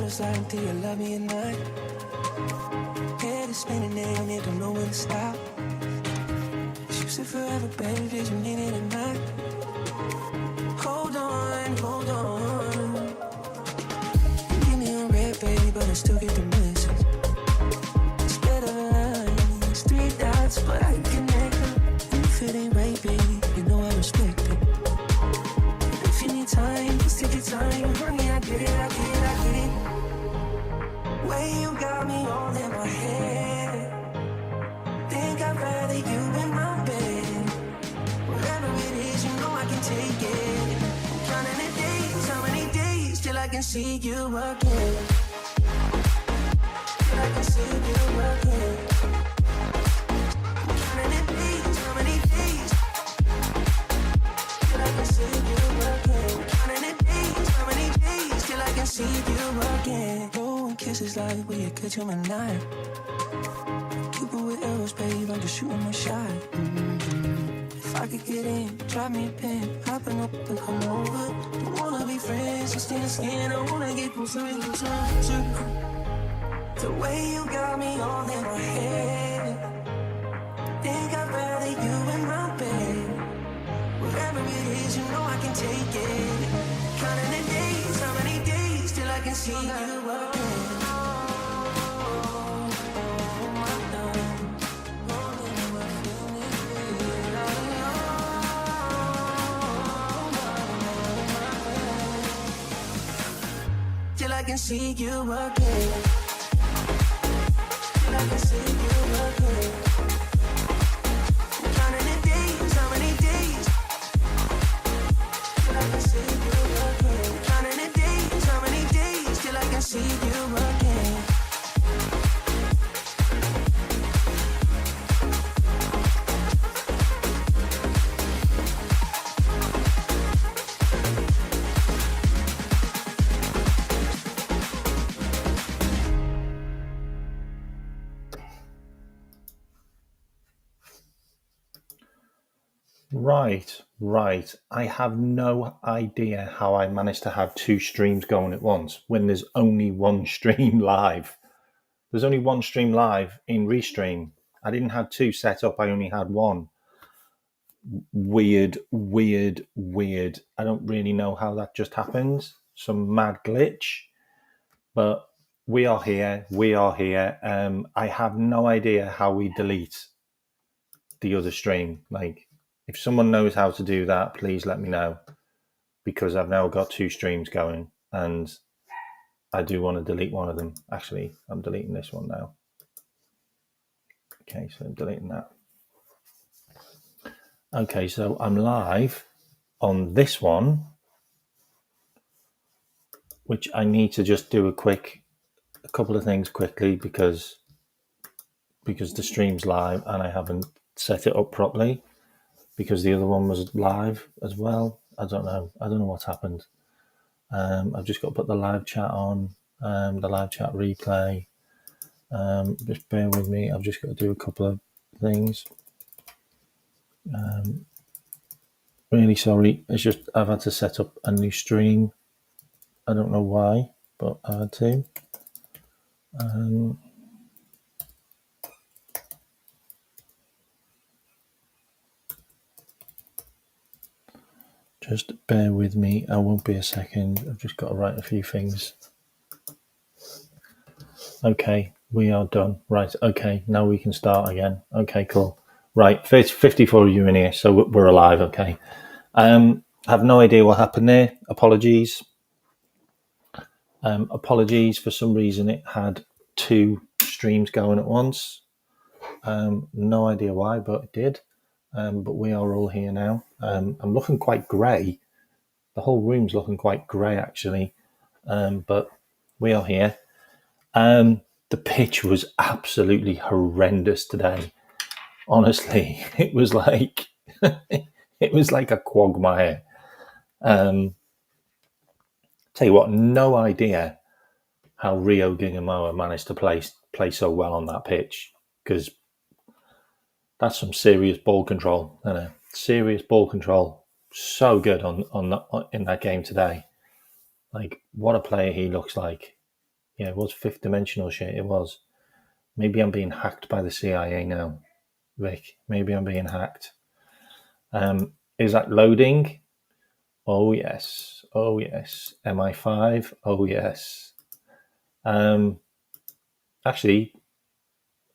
deciding till you love me or not. Head is spinning, they don't need to know when to stop. You said forever, baby, did you mean it or not? Hold on, hold on. Give me a red, baby, but I still get the message. Instead of lines, 3 dots, but I can connect them. And if it ain't right, baby, you know I respect it. And if you need time, just take your time. Honey, I get it, I get it, I get it. Way you got me all in my head. Think I'd rather you in my bed. Whatever it is, you know I can take it. I'm counting the days, how many days till I can see you again. Till I can see you again. I'm counting the days, how many days till I can see you again. I'm counting the days, how many days till I can see you again. Blowing kisses like we a catch 'em at night. Cupid with arrows, babe, I'm just shooting my shot. If I could get in, drop me a pin, hopping up and come over. Don't wanna be friends, just skin to skin. I wanna get closer and closer. The way you got me all in my head. Think I'd rather you in my bed. Whatever it is, you know I can take it. Counting the days, how many days till I can see you again. Till I can see you again. Till I can see you again. Counting the days, how many days? Till I can see you again. Counting the days, how many days? Till I can see you again. Right. I have no idea how I managed to have 2 streams going at once when there's only one stream live. There's only one stream live in Restream. I didn't have 2 set up, I only had 1. Weird. I don't really know how that just happens. Some mad glitch. But we are here. I have no idea how we delete the other stream. Like, if someone knows how to do that, please let me know, because I've now got 2 streams going and I do want to delete one of them. Actually, I'm deleting this one now. Okay, so I'm deleting that. Okay, so I'm live on this one, which I need to just do a couple of things quickly because the stream's live and I haven't set it up properly, because the other one was live as well. I don't know what's happened. I've just got to put the live chat on, the live chat replay. Just bear with me. I've just got to do a couple of things. Really sorry. It's just I've had to set up a new stream. I don't know why, but I had to. Just bear with me. I won't be a second. I've just got to write a few things. Okay, we are done. Right, okay, now we can start again. Okay, cool. Right, 54 of you in here, so we're alive, okay. I have no idea what happened there. Apologies. Apologies, for some reason it had 2 streams going at once. No idea why, but it did. But we are all here now. I'm looking quite grey. The whole room's looking quite grey, actually. But we are here. The pitch was absolutely horrendous today. Honestly, it was like a quagmire. Tell you what, no idea how Rio Gingamoa managed to play so well on that pitch, because that's some serious ball control, isn't it? Serious ball control. So good in that game today. Like, what a player he looks like. Yeah, it was fifth dimensional shit. It was. Maybe I'm being hacked by the CIA now, Vic. Maybe I'm being hacked. Is that loading? Oh yes. Oh yes. MI5. Oh yes. Actually,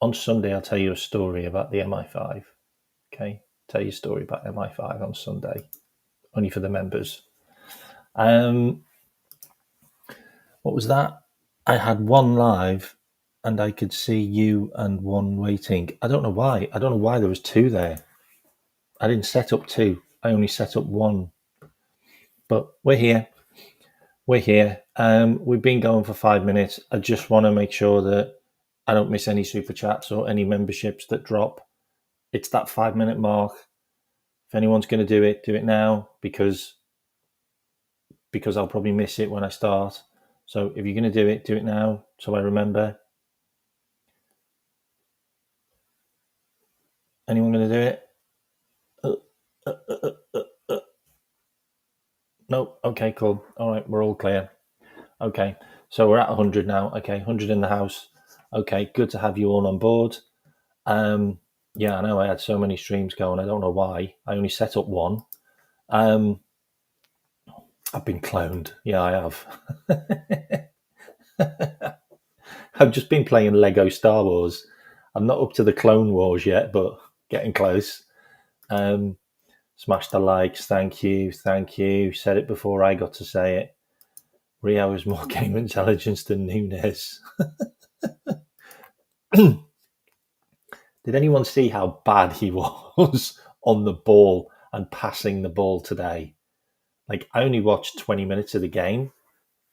on Sunday I'll tell you a story about the MI5. Okay, tell you a story about MI5 on Sunday, only for the members. What was that? I had one live, and I could see you and one waiting. I don't know why. I don't know why there was two there. I didn't set up two. I only set up one. But we're here. We're here. We've been going for 5 minutes. I just want to make sure that I don't miss any super chats or any memberships that drop. It's that 5 minute mark. If anyone's going to do it now because I'll probably miss it when I start. So if you're going to do it now so I remember. Anyone going to do it? No? Okay, cool. All right, we're all clear. Okay, so we're at 100 now. Okay, 100 in the house. Okay, good to have you all on board. Yeah, I know I had so many streams going. I don't know why. I only set up one. I've been cloned. Yeah, I have. I've just been playing Lego Star Wars. I'm not up to the Clone Wars yet, but getting close. Smash the likes. Thank you. Said it before I got to say it. Rio has more game intelligence than Nunes. Did anyone see how bad he was on the ball and passing the ball today? Like, I only watched 20 minutes of the game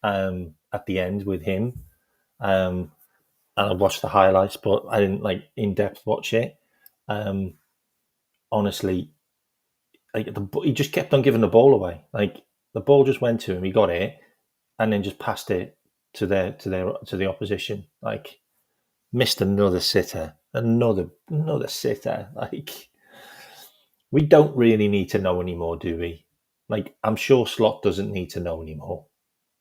at the end with him. And I watched the highlights, but I didn't in depth watch it. Honestly, he just kept on giving the ball away. Like, the ball just went to him, he got it, and then just passed it to the opposition. Like, missed another sitter. Another sitter. Like, we don't really need to know anymore, do we? Like, I'm sure Slot doesn't need to know anymore.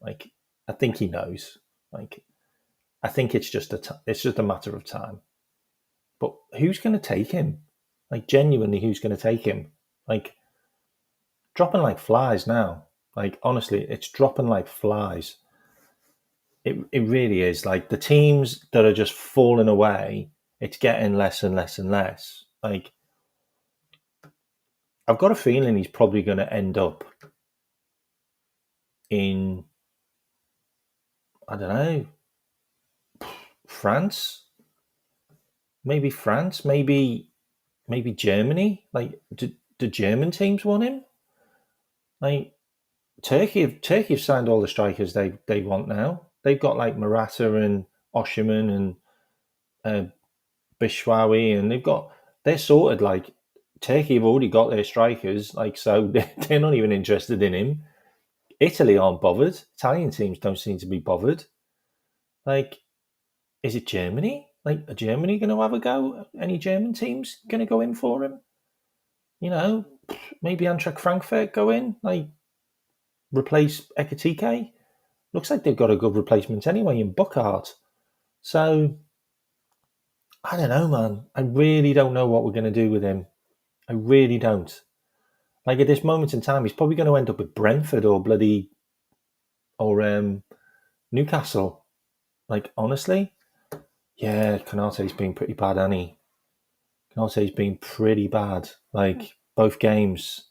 Like, I think he knows. Like, I think it's just a matter of time. But who's going to take him? Like, genuinely, who's going to take him? Like, dropping like flies now. Like, honestly, it's dropping like flies. It really is. Like, the teams that are just falling away, it's getting less and less and less. Like, I've got a feeling he's probably going to end up in, I don't know, France. Maybe France. Maybe Germany. Like, do German teams want him? Like, Turkey have signed all the strikers they want now. They've got like Morata and Osherman and Bishwawi, and they're sorted. Like, Turkey have already got their strikers, like, so they're not even interested in him. Italy aren't bothered. Italian teams don't seem to be bothered. Like, is it Germany? Like, are Germany going to have a go? Any German teams going to go in for him? You know, maybe Eintracht Frankfurt go in, like, replace Ekatike. Looks like they've got a good replacement anyway in Buckhart. So, I don't know, man. I really don't know what we're going to do with him. I really don't. Like, at this moment in time, he's probably going to end up with Brentford or Newcastle. Like, honestly, yeah, Konate's been pretty bad, hasn't he? Konate's been pretty bad. Like, both games.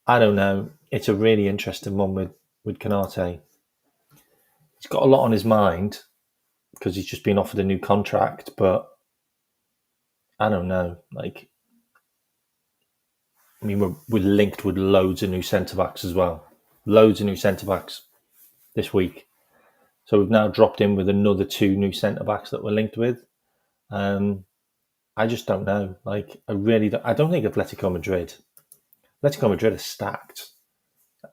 I don't know. It's a really interesting one with Konate. He's got a lot on his mind because he's just been offered a new contract, but I don't know. Like, I mean, we're linked with loads of new centre backs as well. Loads of new centre backs this week. So we've now dropped in with another 2 new centre backs that we're linked with. I just don't know. Like, I don't think Atletico Madrid are stacked,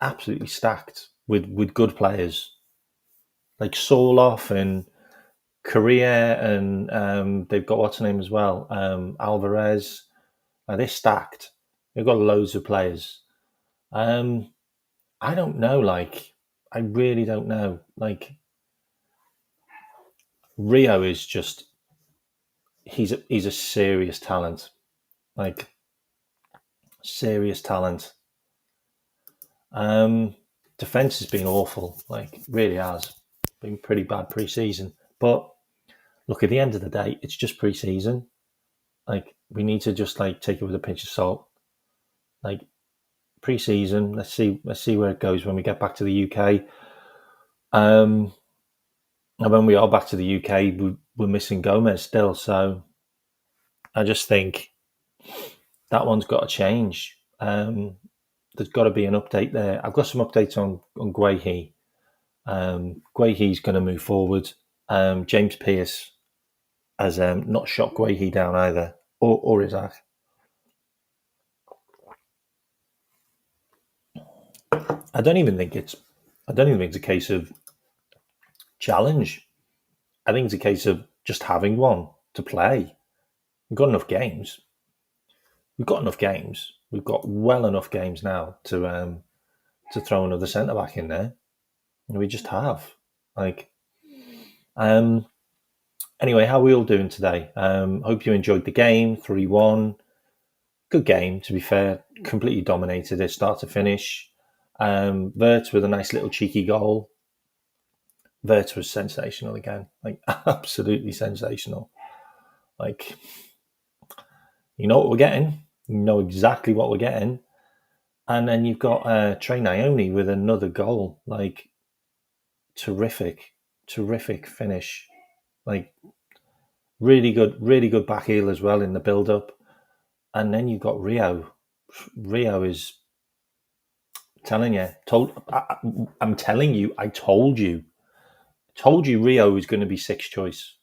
absolutely stacked with good players like Soloff and Korea, and they've got what's her name as well, Alvarez. They're stacked. They've got loads of players. I don't know. Like, I really don't know. Like, Rio is just he's a serious talent, like serious talent. Defense has been awful, like really has been pretty bad pre-season. But look, at the end of the day, it's just pre-season. Like we need to just like take it with a pinch of salt. Like pre-season, let's see where it goes when we get back to the UK. And when we are back to the UK, we're missing Gomez still. So I just think that one's got to change. There's got to be an update there. I've got some updates on Guehi. Guehi's going to move forward. James Pearce has not shot Guehi down either, or Isaac. I don't even think it's a case of challenge. I think it's a case of just having one to play. We've got enough games. We've got well enough games now to throw another centre back in there. And we just have. Anyway, how are we all doing today? Hope you enjoyed the game. 3-1. Good game, to be fair. Completely dominated it, start to finish. Wirtz with a nice little cheeky goal. Wirtz was sensational again. Like, absolutely sensational. Like, you know what we're getting. You know exactly what we're getting. And then you've got Trey Naoni with another goal. Like, terrific finish. Like, really good back heel as well in the build-up. And then you've got Rio. Rio is telling you. I'm telling you. I told you. Rio was going to be sixth choice.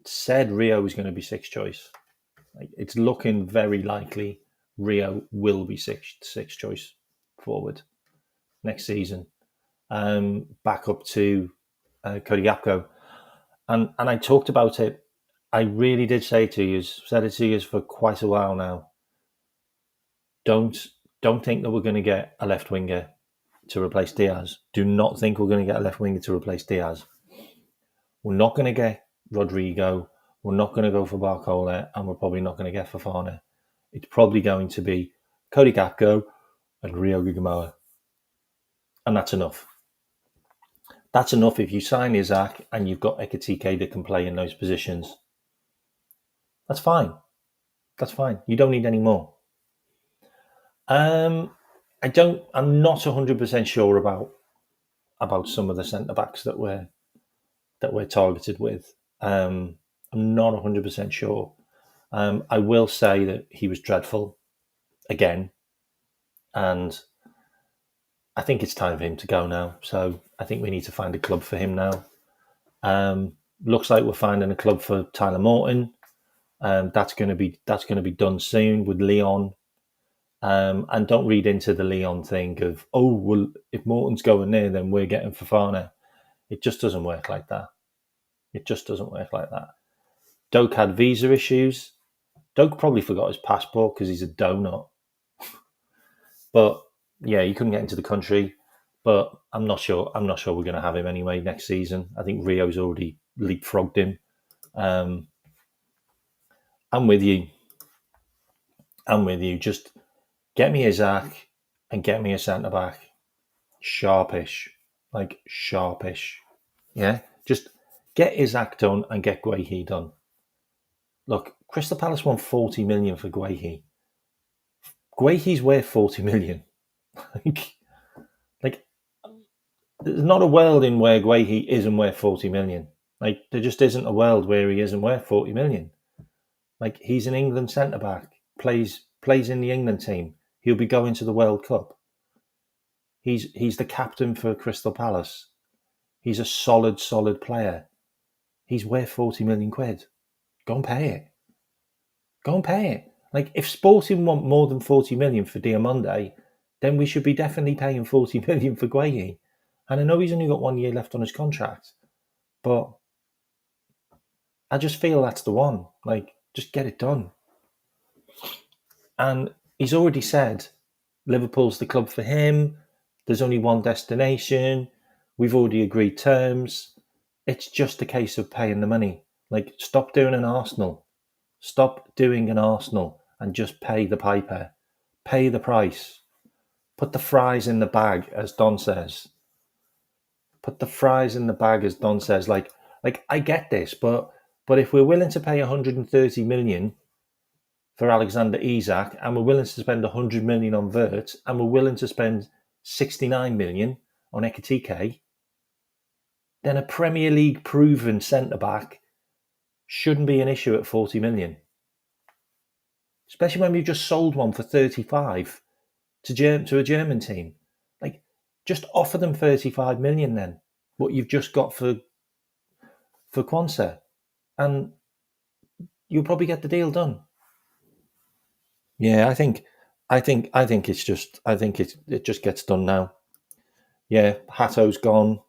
Said Rio was going to be sixth choice. Like, it's looking very likely Rio will be sixth choice forward next season. Back up to Cody Gakpo. And I talked about it. I really did say it to you, said it to you for quite a while now. Don't think that we're going to get a left winger to replace Diaz. Do not think we're going to get a left winger to replace Diaz. We're not going to get Rodrigo. We're not going to go for Barcola, and we're probably not going to get Fofana. It's probably going to be Cody Gakpo and Rio Gugamoa. And that's enough. That's enough if you sign Isaac and you've got Ekatike that can play in those positions. That's fine. You don't need any more. I'm not 100% sure about some of the centre backs that we're targeted with. I'm not 100% sure. I will say that he was dreadful again, and I think it's time for him to go now. So I think we need to find a club for him now. Looks like we're finding a club for Tyler Morton. That's going to be done soon with Leon. And don't read into the Leon thing of, oh, well, if Morton's going there, then we're getting Fofana. It just doesn't work like that. Doak had visa issues. Doak probably forgot his passport because he's a donut. But yeah, he couldn't get into the country. But I'm not sure we're going to have him anyway next season. I think Rio's already leapfrogged him. I'm with you. Just get me Isaac and get me a centre back. Sharpish. Yeah? Just get Isaac done and get Guehi done. Look, Crystal Palace won 40 million for Guehi. Guehi's worth 40 million. like, there's not a world in where Guehi isn't worth 40 million. Like, there just isn't a world where he isn't worth 40 million. Like, he's an England centre-back, plays in the England team. He'll be going to the World Cup. He's the captain for Crystal Palace. He's a solid player. He's worth 40 million quid. Go and pay it. Like, if Sporting want more than 40 million for Diamonde, then we should be definitely paying 40 million for Guehi. And I know he's only got 1 year left on his contract, but I just feel that's the one. Like, just get it done. And he's already said Liverpool's the club for him. There's only one destination. We've already agreed terms. It's just a case of paying the money. Like, stop doing an Arsenal. Stop doing an Arsenal and just pay the piper. Pay the price. Put the fries in the bag, as Don says. Put the fries in the bag, as Don says. Like I get this, but if we're willing to pay 130 million for Alexander Isak, and we're willing to spend 100 million on Vert, and we're willing to spend 69 million on Ekitike, then a Premier League proven centre back shouldn't be an issue at 40 million. Especially when we've just sold one for 35 to a German team. Like, just offer them 35 million then, what you've just got for Quansah, and you'll probably get the deal done. Yeah, I think it's just, it just gets done now. Yeah, Hatto's gone.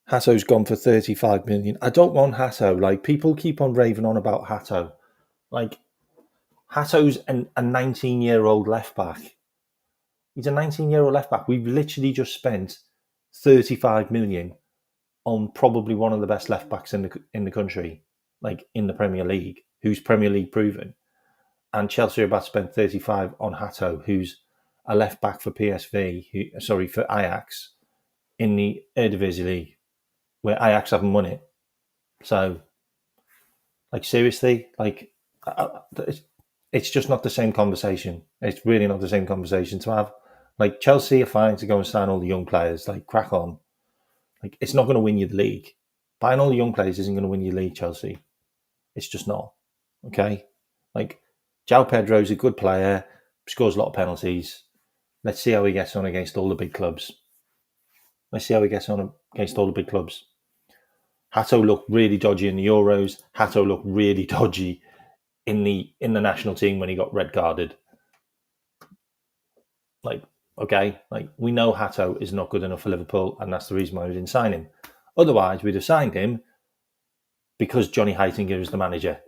Hatto's gone for 35 million. I don't want Hatto. Like, people keep on raving on about Hatto. Like, Hatto's a 19-year-old left back. He's a 19-year-old left back. We've literally just spent 35 million on probably one of the best left backs in the country, like in the Premier League, who's Premier League proven. And Chelsea are about to spend 35 on Hatto, who's a left back for for Ajax in the Eredivisie League, where Ajax haven't won it. So, like, seriously, like, it's just not the same conversation. It's really not the same conversation to have. Like, Chelsea are fine to go and sign all the young players, like, crack on. Like, it's not going to win you the league. Buying all the young players isn't going to win you the league, Chelsea. It's just not. Okay? Like, João Pedro's a good player, scores a lot of penalties. Let's see how he gets on against all the big clubs. Hatto looked really dodgy in the Euros. Hatto looked really dodgy in the national team when he got red carded. Like, okay, like, we know Hatto is not good enough for Liverpool, and that's the reason why we didn't sign him. Otherwise, we'd have signed him because Johnny Heitinger is the manager.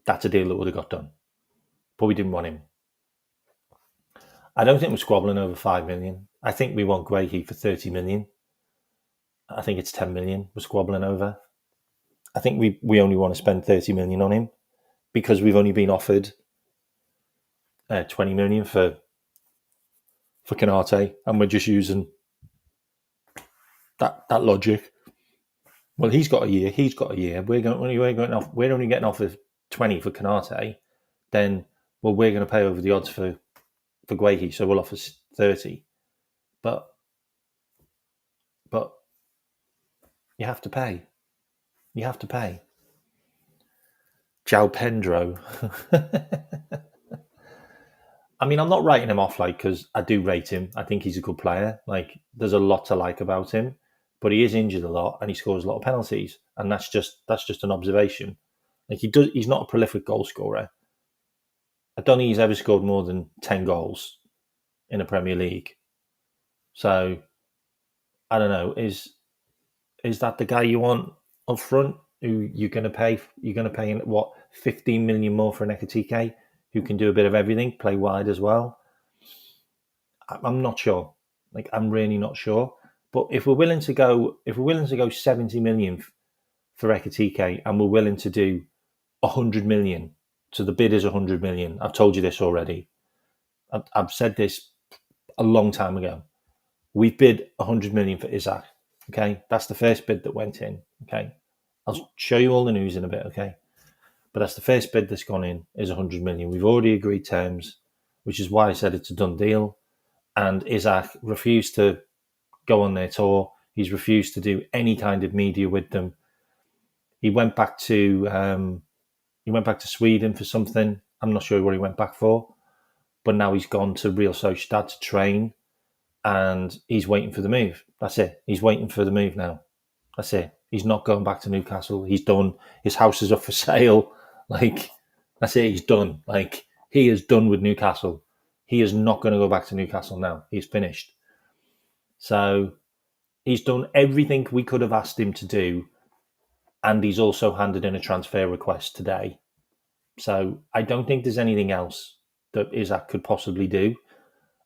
That's a deal that would have got done. But we didn't want him. I don't think we're squabbling over 5 million. I think we want Guehi for 30 million. I think it's 10 million we're squabbling over. I think we only want to spend 30 million on him because we've only been offered 20 million for Canate, and we're just using that logic. Well, he's got a year. We're only getting offered 20 for Canate. Then, well, we're going to pay over the odds for Guehi, so we'll offer 30. But you have to pay. João Pedro. I mean, I'm not writing him off, like, because I do rate him. I think he's a good player. Like, there's a lot to like about him, but he is injured a lot and he scores a lot of penalties, and that's just an observation. Like, he's not a prolific goal scorer. I don't think he's ever scored more than 10 goals in a Premier League. So, I don't know. Is that the guy you want up front? Who you're going to pay? You're going to pay what, 15 million more for an Ekitike, who can do a bit of everything, play wide as well? I'm not sure. Like, I'm really not sure. But if we're willing to go 70 million for Ekitike, and we're willing to do 100 million, so the bid is 100 million. I've told you this already. I've said this a long time ago. We bid 100 million for Isak. Okay, that's the first bid that went in. Okay, I'll show you all the news in a bit. Okay, but that's the first bid that's gone in, is 100 million. We've already agreed terms, which is why I said it's a done deal. And Isak refused to go on their tour. He's refused to do any kind of media with them. He went back to Sweden for something. I'm not sure what he went back for, but now he's gone to Real Sociedad to train, and he's waiting for the move. That's it. He's waiting for the move now. That's it. He's not going back to Newcastle. He's done. His house is up for sale. Like, that's it. He's done. Like, he is done with Newcastle. He is not going to go back to Newcastle now. He's finished. So he's done everything we could have asked him to do, and he's also handed in a transfer request today. So I don't think there's anything else that Isak could possibly do,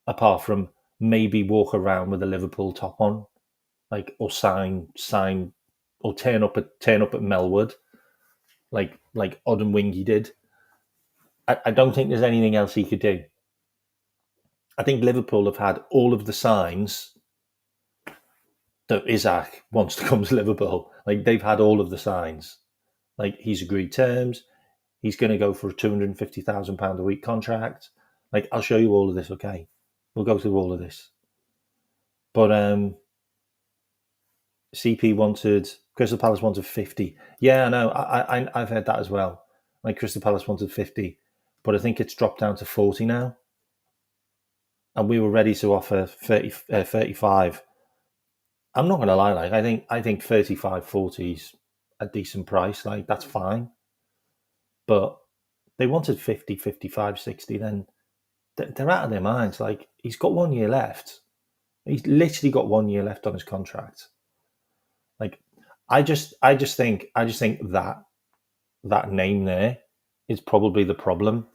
apart from maybe walk around with a Liverpool top on. like, or sign, or turn up at Melwood, like Odden Wingy did. I don't think there's anything else he could do. I think Liverpool have had all of the signs that Isaac wants to come to Liverpool. Like, they've had all of the signs. Like, he's agreed terms. He's going to go for a £250,000 a week contract. Like, I'll show you all of this, okay? We'll go through all of this. But Crystal Palace wanted 50. Yeah, I know. I've heard that as well. Like, Crystal Palace wanted 50, but I think it's dropped down to 40 now. And we were ready to offer 35. I'm not going to lie. Like, I think 35, 40 is a decent price. Like, that's fine. But they wanted 50, 55, 60. Then they're out of their minds. Like, he's got 1 year left. He's literally got 1 year left on his contract. Like, I just think that name there is probably the problem.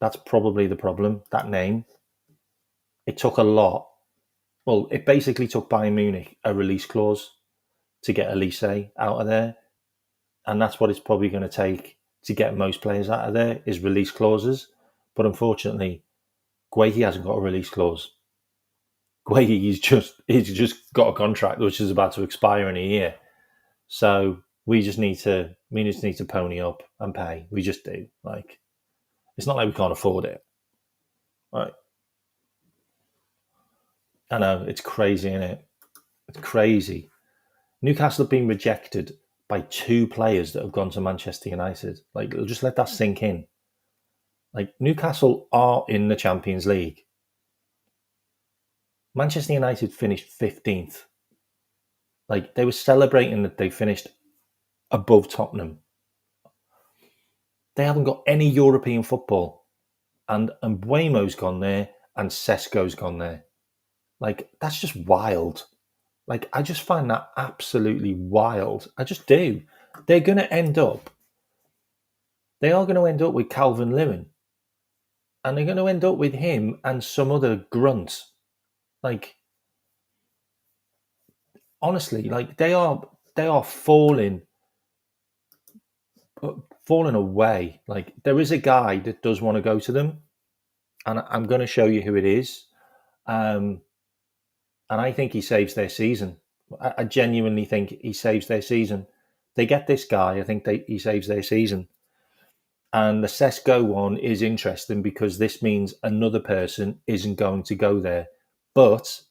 That's probably the problem. That name. It took a lot. Well, it basically took Bayern Munich a release clause to get Elise out of there, and that's what it's probably going to take to get most players out of there is release clauses. But unfortunately, Guehi hasn't got a release clause. Guehi, he's just got a contract which is about to expire in a year. So we just need to pony up and pay. We just do. Like, it's not like we can't afford it. Right. I know, it's crazy, isn't it? It's crazy. Newcastle have been rejected by 2 players that have gone to Manchester United. Like, just let that sink in. Like, Newcastle are in the Champions League. Manchester United finished 15th. Like, they were celebrating that they finished above Tottenham. They haven't got any European football. And Mbuemo's gone there and Sesko's gone there. Like, that's just wild. Like, I just find that absolutely wild. I just do. They are going to end up with Calvin Lewin. And they're going to end up with him and some other grunt. Like, honestly, like, they are falling away. Like, there is a guy that does want to go to them, and I'm going to show you who it is. And I think he saves their season. I genuinely think he saves their season. They get this guy, I think he saves their season. And the Sesko one is interesting because this means another person isn't going to go there. But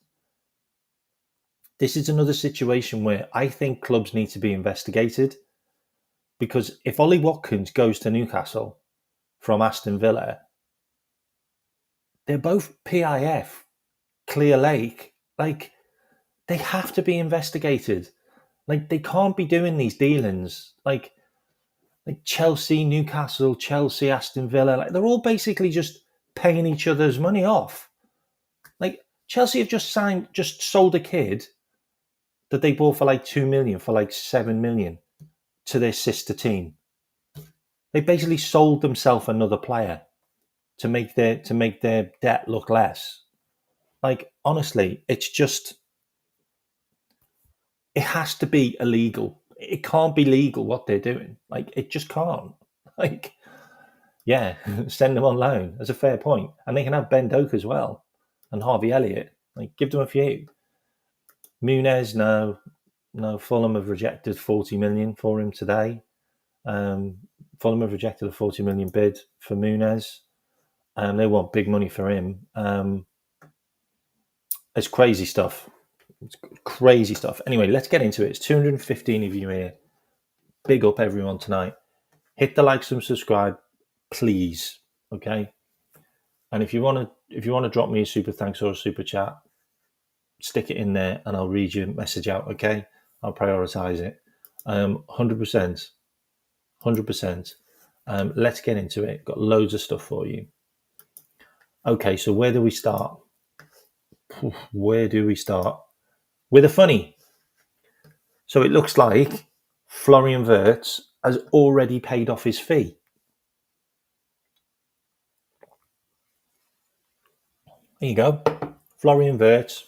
this is another situation where I think clubs need to be investigated. Because if Ollie Watkins goes to Newcastle from Aston Villa, they're both PIF, Clear Lake. Like, they have to be investigated. Like, they can't be doing these dealings. Like Chelsea, Newcastle, Chelsea, Aston Villa, like, they're all basically just paying each other's money off. Like, Chelsea have just sold a kid that they bought for like 2 million, for like 7 million to their sister team. They basically sold themselves another player to make their debt look less. Like, honestly, it's just, it has to be illegal. It can't be legal what they're doing. Like, it just can't. Like, yeah, send them on loan. That's a fair point. And they can have Ben Doak as well and Harvey Elliott. Like, give them a few. Muniz, no. Fulham have rejected 40 million for him today. Fulham have rejected a 40 million bid for Muniz. They want big money for him. It's crazy stuff. It's crazy stuff. Anyway, let's get into it. It's 215 of you here. Big up everyone tonight. Hit the like, subscribe, please. Okay. And if you want to drop me a super thanks or a super chat, stick it in there and I'll read your message out. Okay. I'll prioritize it. 100%. 100%. Let's get into it. Got loads of stuff for you. Okay. So where do we start? Where do we start? With a funny. So it looks like Florian Wirtz has already paid off his fee. There you go. Florian Wirtz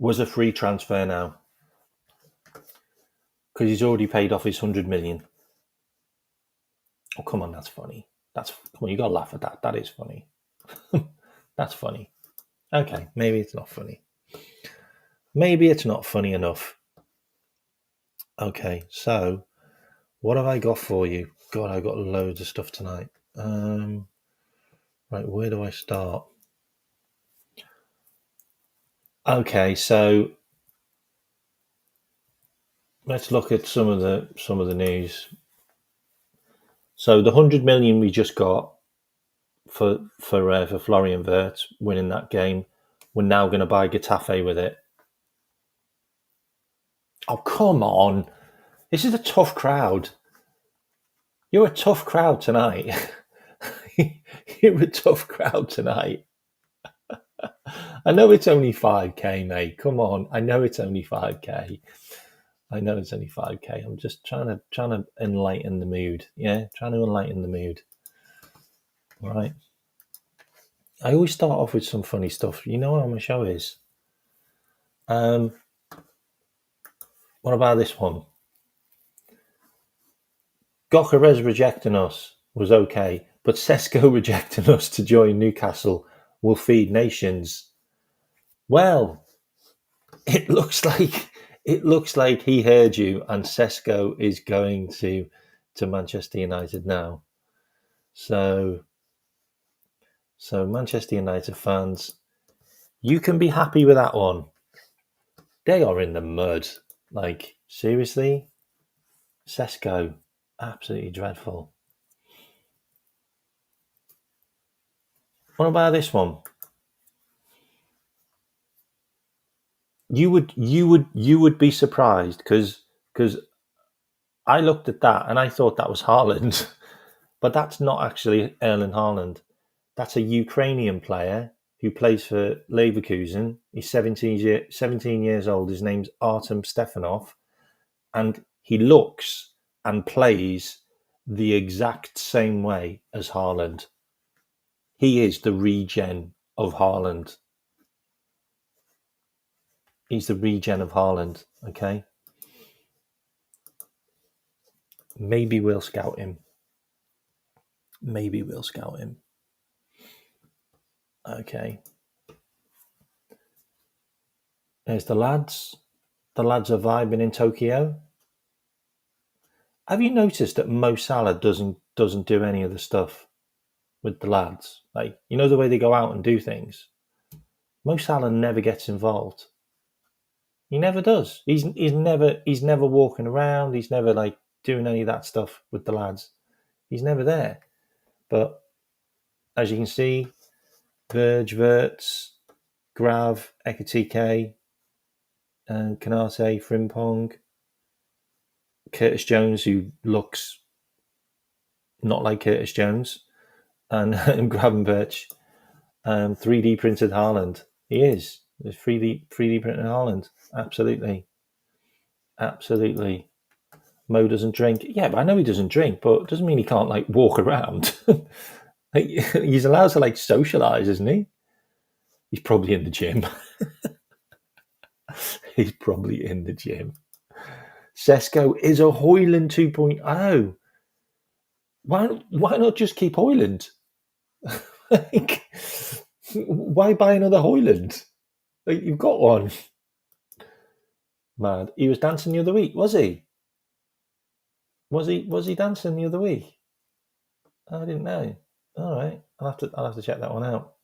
was a free transfer now because he's already paid off his 100 million. Oh, come on, that's funny. Come on, you gotta laugh at that. That is funny. That's funny. Okay, maybe it's not funny. Maybe it's not funny enough. Okay, so what have I got for you? God, I got loads of stuff tonight. Right, where do I start? Okay, so let's look at some of the news. So the 100 million we just got for Florian Wirtz winning that game, we're now going to buy Getafe with it. Oh, come on. This is a tough crowd. You're a tough crowd tonight. You're a tough crowd tonight. I know it's only 5k, mate. Come on. I know it's only 5k. I'm just trying to enlighten the mood. Yeah, trying to enlighten the mood. All right. I always start off with some funny stuff. You know how my show is. What about this one? Gyökeres rejecting us was okay, but Sesko rejecting us to join Newcastle will feed nations. Well, it looks like he heard you, and Sesko is going to Manchester United now. So Manchester United fans, you can be happy with that one. They are in the mud. Like, seriously? Sesko, absolutely dreadful. What about this one? You would be surprised because I looked at that and I thought that was Haaland, but that's not actually Erling Haaland. That's a Ukrainian player who plays for Leverkusen. He's 17 years old. His name's Artem Stefanov, and he looks and plays the exact same way as Haaland. He is the regen of Haaland. He's the regen of Haaland, okay? Maybe we'll scout him. Okay. There's the lads. The lads are vibing in Tokyo. Have you noticed that Mo Salah doesn't do any of the stuff with the lads? Like, you know, the way they go out and do things? Mo Salah never gets involved. He never does. He's never walking around. He's never like doing any of that stuff with the lads. He's never there. But as you can see, Verge, Wirtz, Grav, Ekitike, and Kanate, Frimpong, Curtis Jones, who looks not like Curtis Jones, and Gravenberch, 3D printed Haaland. He is. There's 3D printed Haaland. Absolutely. Mo doesn't drink. Yeah, but I know he doesn't drink, but it doesn't mean he can't like walk around. Like, he's allowed to like socialize, isn't he? He's probably in the gym. Sesko is a Højlund 2.0. Why not just keep Højlund? Like, why buy another Højlund? Like, you've got one. Mad. He was dancing the other week, was he? Was he dancing the other week? I didn't know. All right, I'll have to check that one out.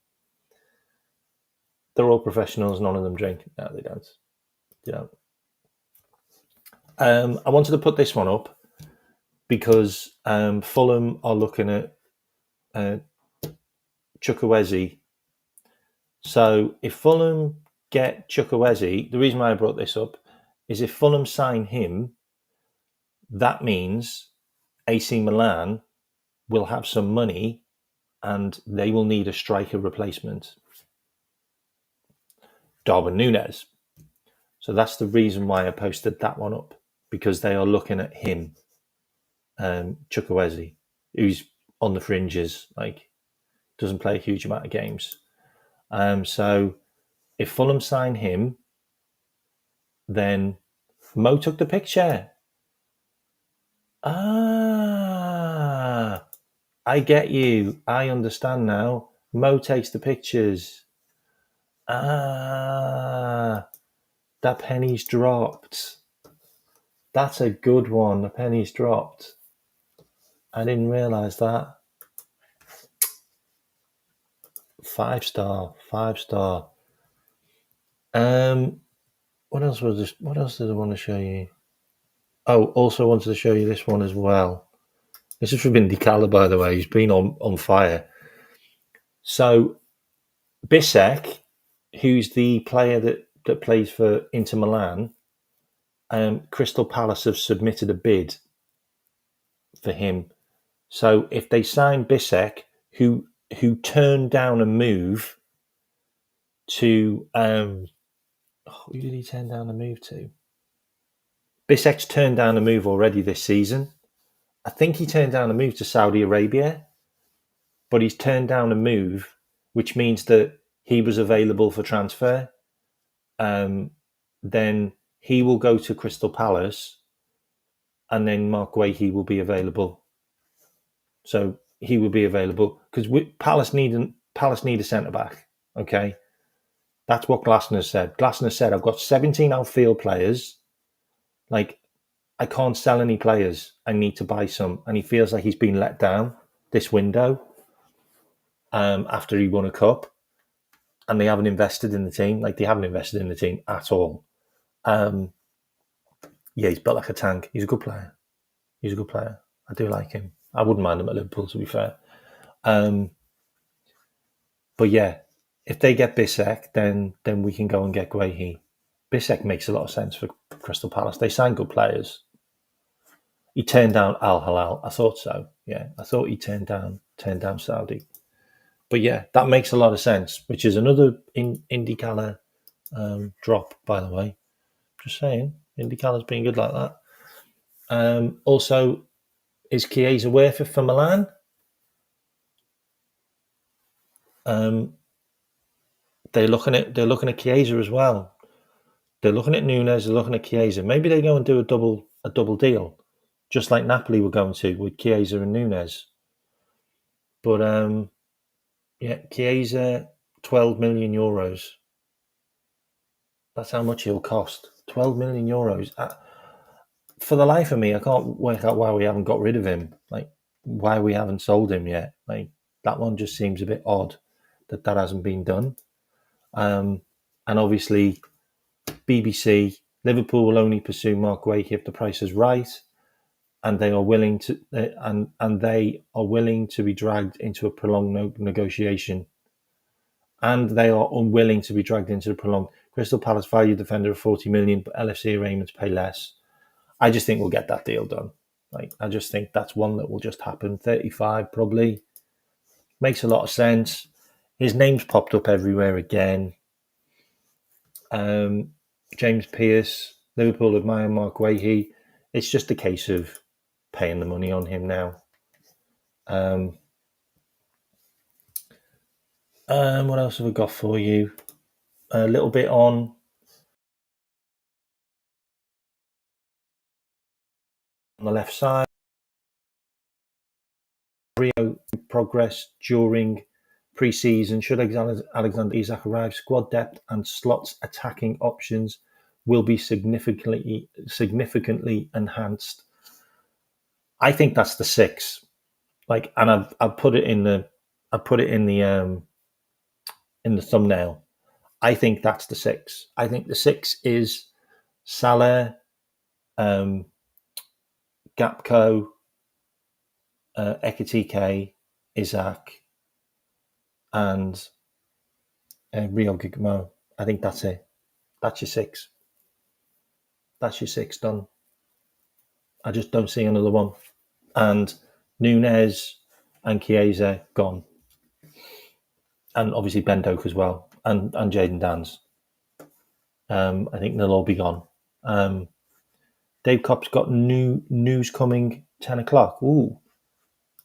They're all professionals. None of them drink. No, they don't. I wanted to put this one up because Fulham are looking at Chukwueze. So if Fulham get Chukwueze, the reason why I brought this up is if Fulham sign him, that means AC Milan will have some money and they will need a striker replacement. Darwin Núñez. So that's the reason why I posted that one up, because they are looking at him, Chukwueze, who's on the fringes, like doesn't play a huge amount of games. So if Fulham sign him, then Mo took the picture. Ah, I get you. I understand now. Mo takes the pictures. Ah, that penny's dropped. That's a good one. The penny's dropped. I didn't realise that. 5 star. 5 star. What else was this? What else did I want to show you? Oh, also wanted to show you this one as well. This is from Galore, by the way. He's been on fire. So Bisek, who's the player that plays for Inter Milan, Crystal Palace have submitted a bid for him. So if they sign Bisek, who turned down a move to who did he turn down a move to? Bisek's turned down a move already this season. I think he turned down a move to Saudi Arabia, but he's turned down a move, which means that he was available for transfer. Then he will go to Crystal Palace, and then Mark Guehi will be available. So he will be available because Palace need a centre back. Okay, that's what Glasner said. Glasner said, "I've got 17 outfield players. Like, I can't sell any players. I need to buy some." And he feels like he's been let down this window after he won a cup, and they haven't invested in the team. Like, they haven't invested in the team at all. Yeah, he's built like a tank. He's a good player. I do like him. I wouldn't mind him at Liverpool, to be fair. But yeah, if they get Bisek, then we can go and get Guehi. Bisek makes a lot of sense for Crystal Palace. They sign good players. He turned down Al Hilal. I thought so. Yeah, I thought he turned down Saudi. But yeah, that makes a lot of sense. Which is another Galore drop, by the way. Just saying, Galore's been good like that. Also, is Chiesa worth it for Milan? They're looking at Chiesa as well. They're looking at Nunes. They're looking at Chiesa. Maybe they go and do a double deal, just like Napoli were going to with Chiesa and Nunes. But yeah, Chiesa, 12 million euros. That's how much he'll cost. 12 million euros. For the life of me, I can't work out why we haven't got rid of him. Like, why we haven't sold him yet. Like, that one just seems a bit odd that hasn't been done. And obviously, BBC, Liverpool will only pursue Mark Guehi if the price is right, and they are willing to they are willing to be dragged into a prolonged negotiation. And they are unwilling to be dragged into a prolonged. Crystal Palace value defender of 40 million, but LFC arrangements pay less. I just think we'll get that deal done. Like, I just think that's one that will just happen. 35 probably makes a lot of sense. His name's popped up everywhere again. James Pearce, Liverpool admire Mark Guehi. It's just a case of paying the money on him now. What else have I got for you? A little bit on the left side. Rio progress during pre-season. Should Alexander Isak arrive, squad depth and slots attacking options will be significantly enhanced. I think that's the 6. Like, and I've put it in the thumbnail. I think that's the 6. I think the 6 is Salah, Gapco, Ekitike, Isak, and Rio Gigmo. I think that's it. That's your 6. That's your 6 done. I just don't see another one. And Nunes and Chiesa gone. And obviously Ben Doak as well. And Jayden Danns. I think they'll all be gone. Dave Kopp's got new news coming 10 o'clock. Ooh.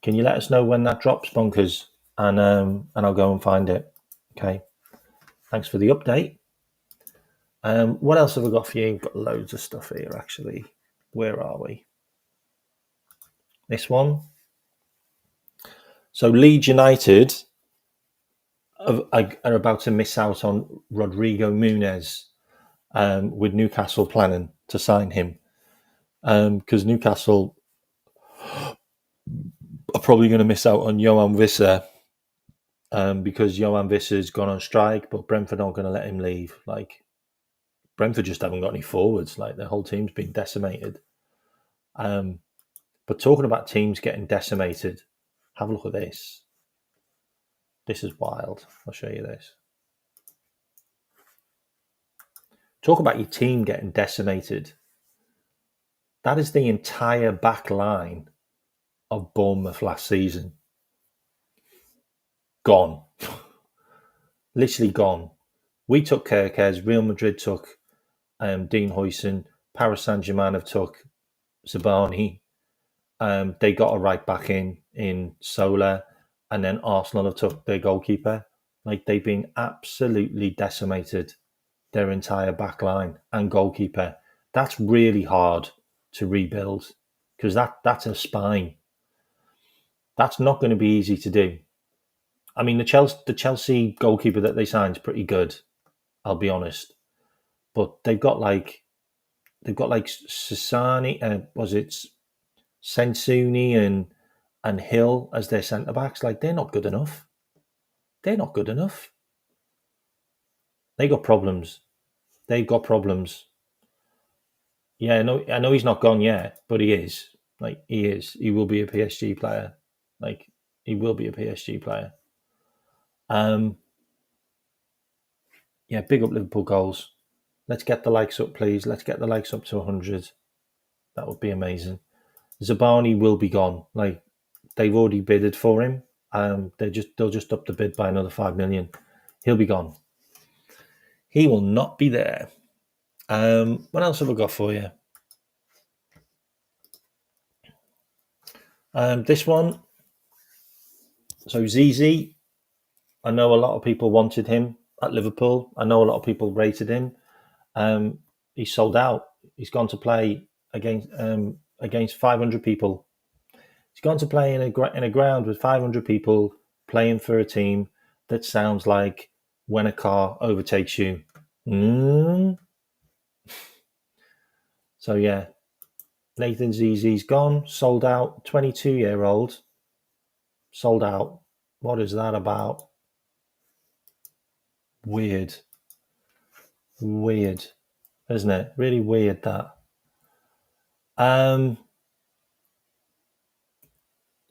Can you let us know when that drops, Bonkers? And I'll go and find it. Okay. Thanks for the update. What else have I got for you? Got loads of stuff here, actually. Where are we? This one. So Leeds United are about to miss out on Rodrigo Muniz, with Newcastle planning to sign him, because Newcastle are probably going to miss out on Johan Visser, because Johan Visser's gone on strike, but Brentford aren't going to let him leave. Like, Brentford just haven't got any forwards. Like, their whole team's been decimated. But talking about teams getting decimated, have a look at this. This is wild. I'll show you this. Talk about your team getting decimated. That is the entire back line of Bournemouth last season. Gone. Literally gone. We took Kerkez, Real Madrid took Dean Huijsen, Paris Saint-Germain have took Zabani. They got a right back in Sola, and then Arsenal have took their goalkeeper. Like, they've been absolutely decimated, their entire back line and goalkeeper. That's really hard to rebuild, because that's a spine. That's not going to be easy to do. I mean, the Chelsea goalkeeper that they signed is pretty good, I'll be honest. But they've got like Sasani, was it Sensuni and Hill as their centre backs? Like, they're not good enough. They're not good enough. They got problems. They've got problems. Yeah, I know he's not gone yet, but he is. Like, he is. He will be a PSG player. Like, he will be a PSG player. Yeah, big up Liverpool goals. Let's get the likes up, please. Let's get the likes up to 100. That would be amazing. Zabani will be gone. Like, they've already bidded for him. They'll just up the bid by another 5 million. He'll be gone. He will not be there. What else have I got for you? This one. So Zizi, I know a lot of people wanted him at Liverpool. I know a lot of people rated him. He's sold out. He's gone to play against 500 people. He's gone to play in a ground with 500 people, playing for a team that sounds like when a car overtakes you. So yeah, Nathan Zizi's gone, sold out, 22-year-old, sold out. What is that about? Weird, isn't it? Really weird, that.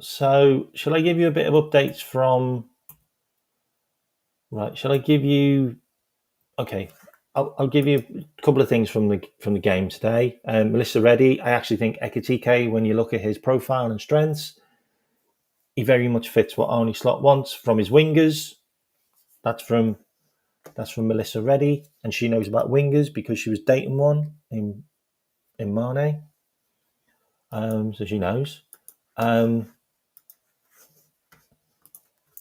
So shall I give you a bit of updates from? Right, shall I give you? Okay, I'll give you a couple of things from the game today. Melissa Reddy, I actually think Ekitike, when you look at his profile and strengths, he very much fits what Arne Slot wants from his wingers. That's from Melissa Reddy, and she knows about wingers because she was dating one in Mane. So she knows.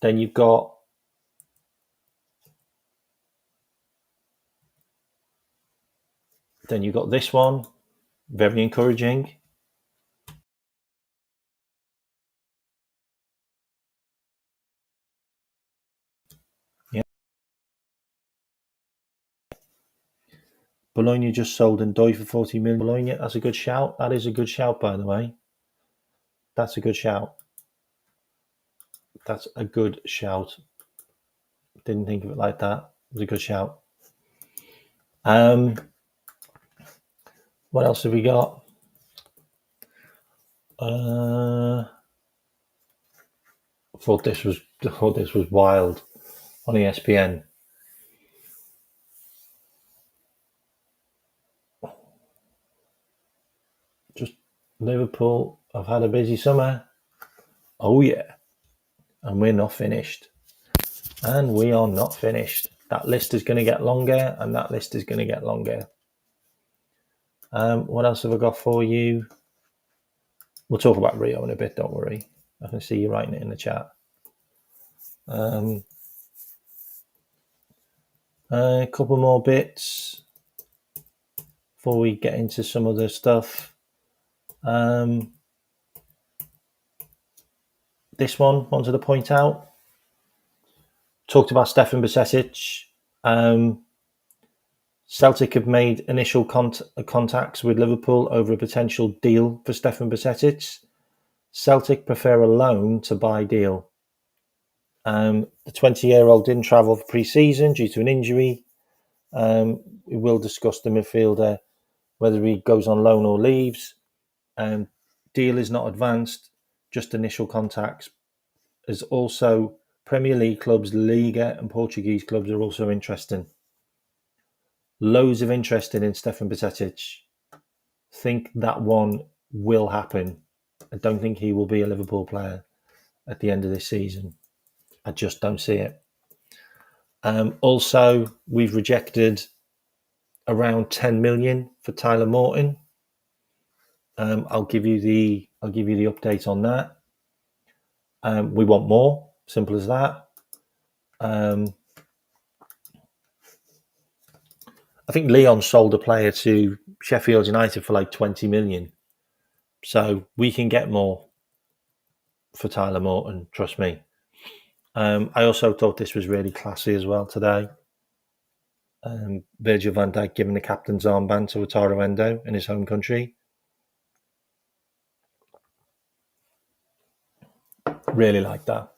Then you've got this one, very encouraging. Yeah. Bologna just sold Ndoye for 40 million. Bologna, that's a good shout. That is a good shout, by the way. That's a good shout. That's a good shout. Didn't think of it like that. It was a good shout. What else have we got? Thought this was wild on ESPN. Just Liverpool have had a busy summer. Oh yeah, and we're not finished. And we are not finished. That list is going to get longer, and that list is going to get longer. What else have I got for you? We'll talk about Rio in a bit, don't worry. I can see you writing it in the chat. A couple more bits. before we get into some other stuff. This one, wanted to point out. Talked about Stefan Bajcetic. Celtic have made initial contacts with Liverpool over a potential deal for Stefan Bajcetic. Celtic prefer a loan to buy deal. The 20-year-old didn't travel for pre-season due to an injury. We will discuss the midfielder, whether he goes on loan or leaves. Deal is not advanced, just initial contacts. There's also Premier League clubs, Liga and Portuguese clubs are also interested. Loads of interest in Stefan Bajcetic. Think that one will happen. I don't think he will be a Liverpool player at the end of this season. I just don't see it. Also, we've rejected around 10 million for Tyler Morton. I'll give you the update on that. We want more. Simple as that. I think Leon sold a player to Sheffield United for like 20 million. So we can get more for Tyler Morton, trust me. I also thought this was really classy as well today. Virgil van Dijk giving the captain's armband to Wataru Endo in his home country. Really like that.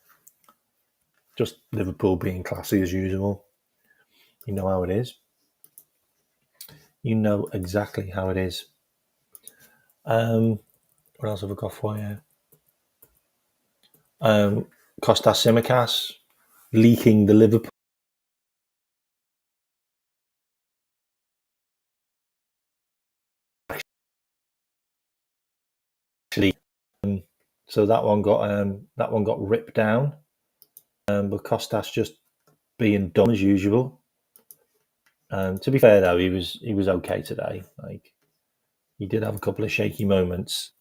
Just Liverpool being classy as usual. You know how it is. You know exactly how it is. What else have I got for you? Kostas Tsimikas leaking the Liverpool. Actually, so that one got ripped down. But Kostas just being dumb as usual. To be fair though, he was okay today. Like he did have a couple of shaky moments.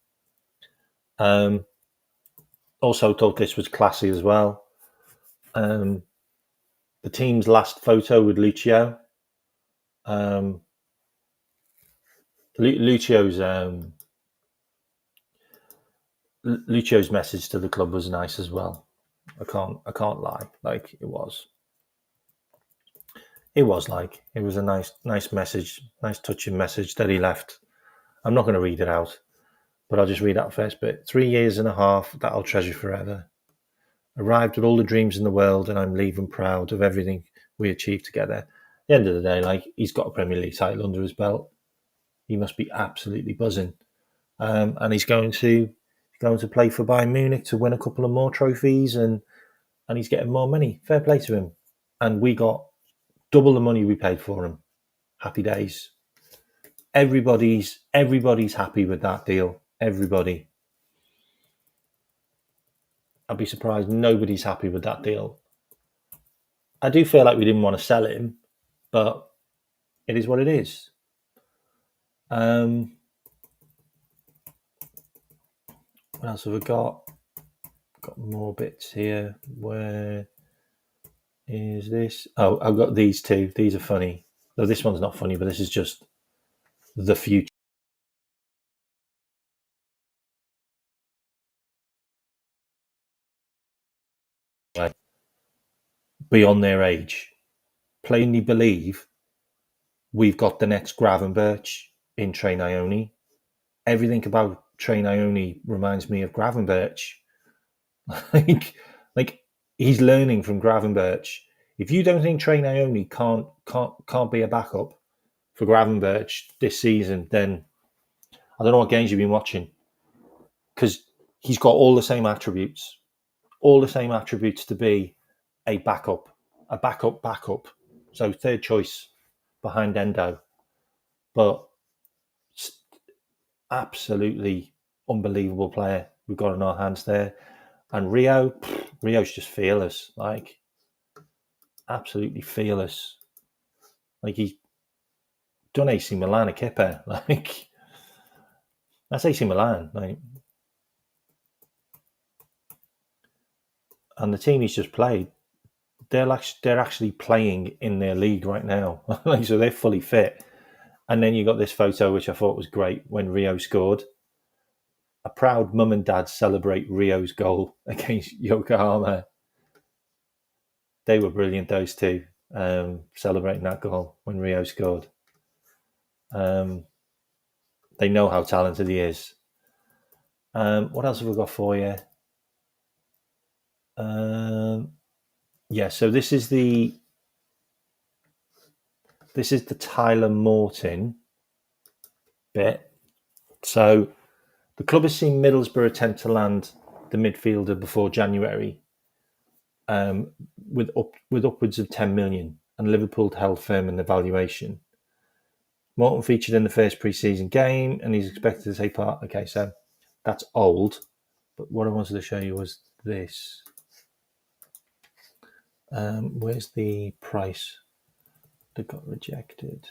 Also thought this was classy as well. The team's last photo with Lucio. Lucio's message to the club was nice as well. I can't lie. Like it was a nice message, nice touching message that he left. I'm not going to read it out, but I'll just read that first bit. 3 years and a half that I'll treasure forever. Arrived with all the dreams in the world, and I'm leaving proud of everything we achieved together. At the end of the day, like he's got a Premier League title under his belt. He must be absolutely buzzing, and he's going to play for Bayern Munich to win a couple of more trophies, and he's getting more money. Fair play to him. And we got double the money we paid for him. Happy days. Everybody's happy with that deal. Everybody. I'd be surprised nobody's happy with that deal. I do feel like we didn't want to sell him, but it is what it is. What else have we got? Got more bits here. Where is this? Oh, I've got these two. These are funny. Though this one's not funny, but this is just the future. Beyond their age. Plainly believe we've got the next Gravenberch in Trey Ione. Everything about Trey Ione reminds me of Gravenberch. like he's learning from Gravenberch. If you don't think Trey Ione can't be a backup for Gravenberch this season, then I don't know what games you've been watching, because he's got all the same attributes to be a backup. So third choice behind Endo, but absolutely unbelievable player we've got in our hands there. And Rio's just fearless, like absolutely fearless. Like he's done AC Milan a kipper. Like that's AC Milan, like. And the team he's just played, they're actually playing in their league right now. Like, so they're fully fit. And then you got this photo, which I thought was great, when Rio scored. A proud mum and dad celebrate Rio's goal against Yokohama. They were brilliant, those two, celebrating that goal when Rio scored. They know how talented he is. What else have we got for you? So this is the Tyler Morton bit. So the club has seen Middlesbrough attempt to land the midfielder before January, with upwards of 10 million, and Liverpool held firm in the valuation. Morton featured in the first pre-season game, and he's expected to take part. Okay, so that's old, but what I wanted to show you was this. Where's the price that got rejected?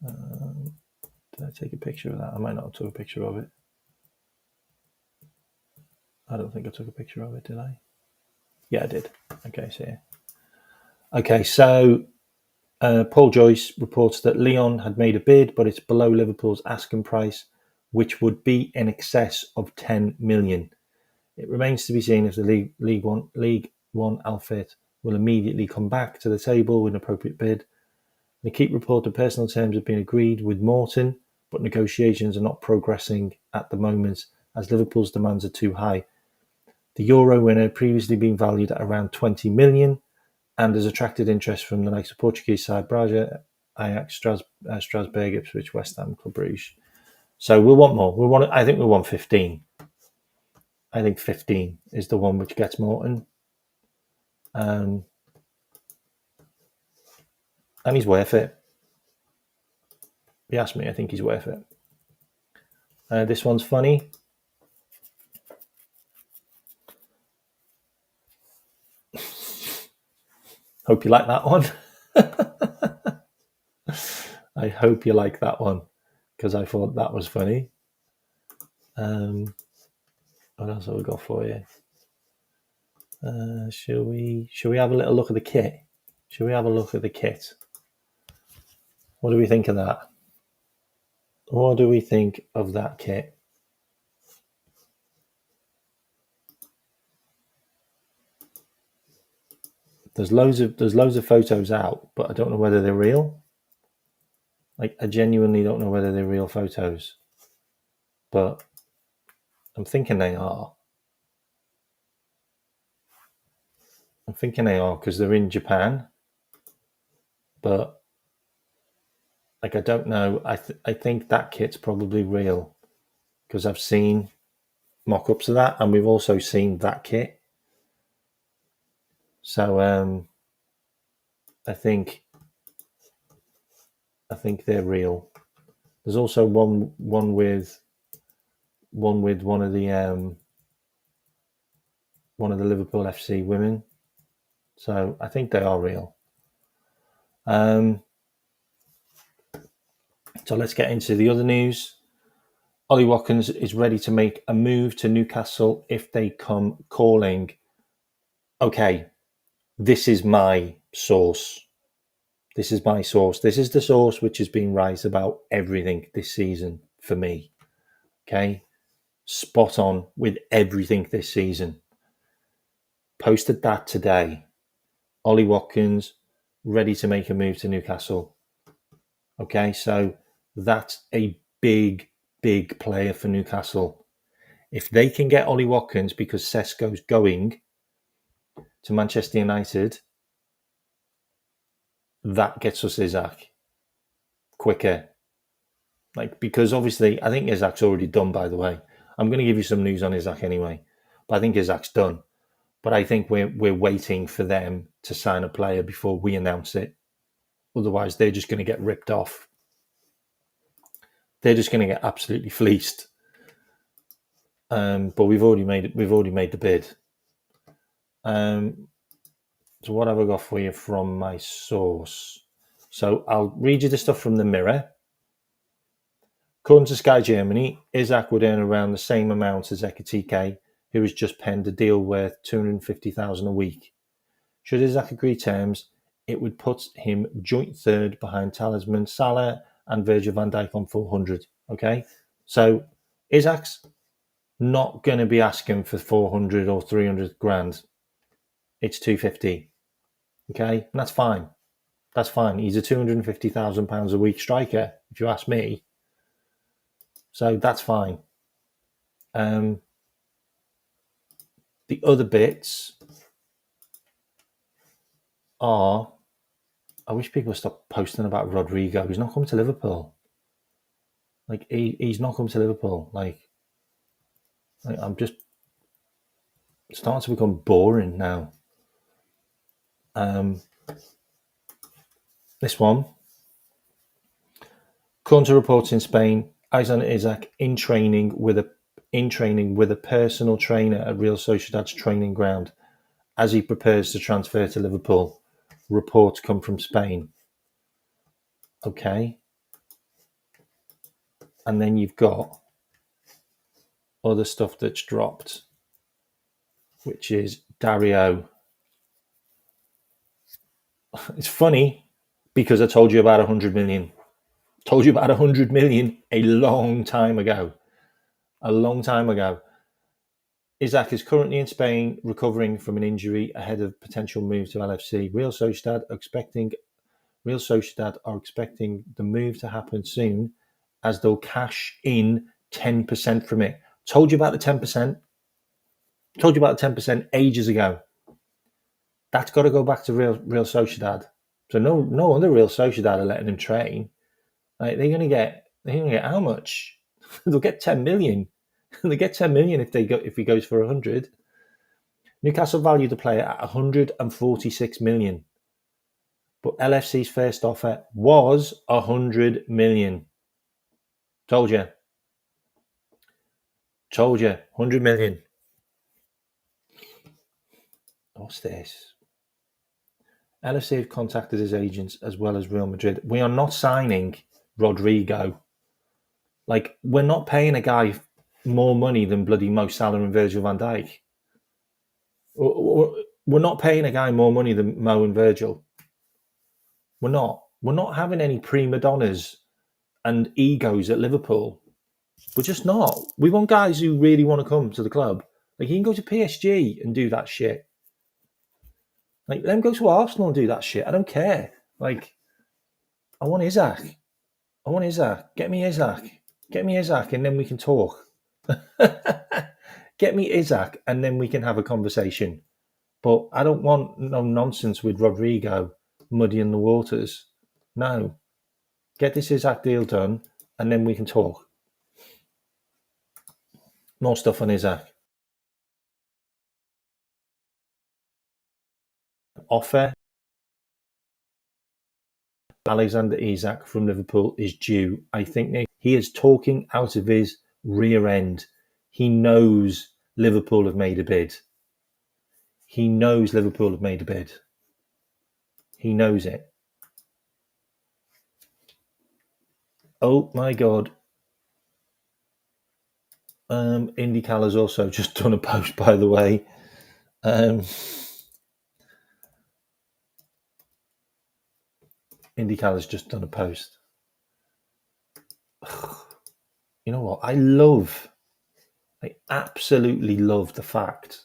Did I take a picture of that? I might not have took a picture of it. I don't think I took a picture of it, did I? Yeah, I did. Okay, so yeah. Okay, so Paul Joyce reports that Lyon had made a bid, but it's below Liverpool's asking price, which would be in excess of 10 million. It remains to be seen if the League One outfit will immediately come back to the table with an appropriate bid. The Keep reported personal terms have been agreed with Morton, but negotiations are not progressing at the moment as Liverpool's demands are too high. The Euro winner had previously been valued at around 20 million and has attracted interest from the likes of Portuguese side Braga, Ajax, Strasbourg, Ipswich, West Ham, Club Brugge. So we'll want more. I think we'll want 15. I think 15 is the one which gets Morton. And he's worth it. If you ask me, I think he's worth it. This one's funny. Hope you like that one. I hope you like that one because I thought that was funny. What else have we got for you? Shall we have a little look at the kit? Shall we have a look at the kit? What do we think of that? What do we think of that kit? There's loads of photos out, but I don't know whether they're real. Like, I genuinely don't know whether they're real photos, but I'm thinking they are. I'm thinking they are because they're in Japan, but like, I don't know. I think that kit's probably real because I've seen mock-ups of that, and we've also seen that kit. So I think they're real. There's also one with one of the Liverpool FC women. So I think they are real. So let's get into the other news. Ollie Watkins is ready to make a move to Newcastle if they come calling. Okay, this is my source. This is my source. This is the source which has been right about everything this season for me. Okay, spot on with everything this season. Posted that today. Ollie Watkins ready to make a move to Newcastle. Okay, so that's a big player for Newcastle. If they can get Ollie Watkins because Sesko's going to Manchester United, that gets us Isaac quicker. Like, because obviously, I think Isaac's already done, by the way. I'm going to give you some news on Isaac anyway, but I think Isaac's done. But I think we're waiting for them to sign a player before we announce it. Otherwise, they're just going to get ripped off. They're just going to get absolutely fleeced. But we've already made the bid. So what have I got for you from my source? So I'll read you the stuff from the Mirror. According to Sky Germany, Isaac would earn around the same amount as Ekitike, who has just penned a deal worth $250,000 a week. Should Isaac agree terms, it would put him joint third behind Talisman Salah and Virgil van Dijk on 400. Okay, so Isaac's not going to be asking for 400 or 300 grand. It's 250. Okay, and that's fine. That's fine. He's a £250,000 a week striker, if you ask me. So that's fine. The other bits are, I wish people would stop posting about Rodrigo. He's not coming to Liverpool. Like, he's not coming to Liverpool. Like, I'm just starting to become boring now. This one. According to reports in Spain, Alexander Isak in training with a personal trainer at Real Sociedad's training ground as he prepares to transfer to Liverpool. Reports come from Spain. Okay. And then you've got other stuff that's dropped, which is Dario. It's funny because I told you about 100 million. Told you about 100 million a long time ago. A long time ago. Isak is currently in Spain recovering from an injury ahead of potential move to LFC. Real Sociedad are expecting the move to happen soon as they'll cash in 10% from it. Told you about the 10%. Told you about the 10% ages ago. That's got to go back to Real Sociedad. So no wonder Real Sociedad are letting him train. Like, they're gonna get how much? They'll get 10 million. They get 10 million if he goes for 100. Newcastle valued the player at 146 million. But LFC's first offer was 100 million. Told you. 100 million. What's this? LFC have contacted his agents as well as Real Madrid. We are not signing Rodrigo. Like, we're not paying a guy more money than bloody Mo Salah and Virgil van Dijk. We're not paying a guy more money than Mo and Virgil. We're not. We're not having any prima donnas and egos at Liverpool. We're just not. We want guys who really want to come to the club. Like, he can go to PSG and do that shit. Like, let him go to Arsenal and do that shit. I don't care. Like, I want Isak. Get me Isak, and then we can talk. Get me Isak, and then we can have a conversation. But I don't want no nonsense with Rodrigo muddying the waters. No. Get this Isak deal done, and then we can talk. More stuff on Isak. Offer Alexander Isak from Liverpool is due. I think he is talking out of his rear end. He knows Liverpool have made a bid. He knows it. Oh my God. IndyCal has also just done a post, by the way. IndyCal has just done a post. You know what? I absolutely love the fact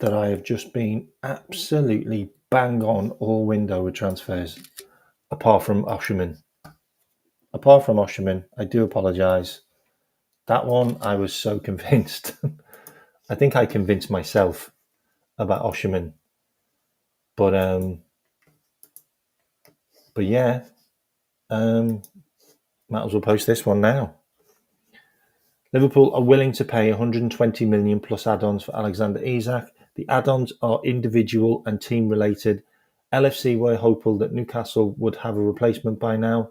that I have just been absolutely bang on all window with transfers, apart from Osherman. I do apologise. That one, I was so convinced. I think I convinced myself about Osherman. But yeah, might as well post this one now. Liverpool are willing to pay 120 million plus add-ons for Alexander Isak. The add-ons are individual and team related. LFC were hopeful that Newcastle would have a replacement by now.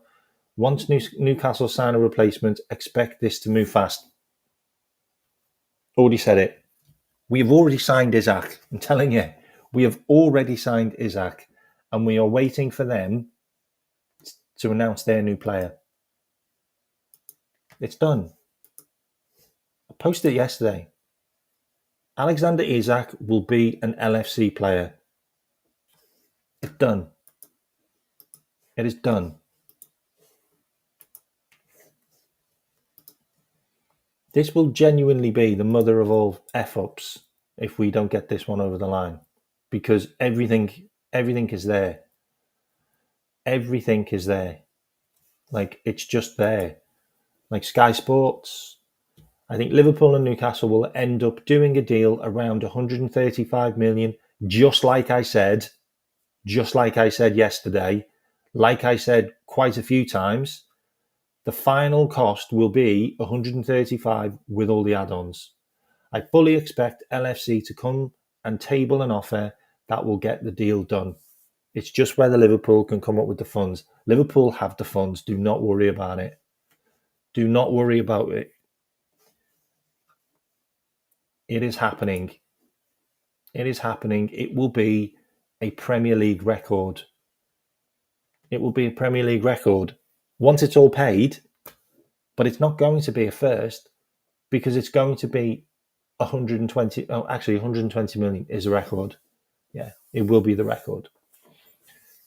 Once Newcastle sign a replacement, expect this to move fast. Already said it. We have already signed Isak. I'm telling you, we have already signed Isak, and we are waiting for them to announce their new player. It's done. I posted it yesterday. Alexander Isak will be an LFC player. It's done. It is done. This will genuinely be the mother of all F-ups if we don't get this one over the line, because everything is there. Everything is there. Like, it's just there. Like Sky Sports, I think Liverpool and Newcastle will end up doing a deal around 135 million, just like I said yesterday, like I said quite a few times. The final cost will be 135 with all the add-ons. I fully expect LFC to come and table an offer that will get the deal done. It's just whether Liverpool can come up with the funds. Liverpool have the funds. Do not worry about it. Do not worry about it. It is happening. It is happening. It will be a Premier League record. It will be a Premier League record once it's all paid, but it's not going to be a first because it's going to be 120. Oh, actually, 120 million is a record. Yeah, it will be the record.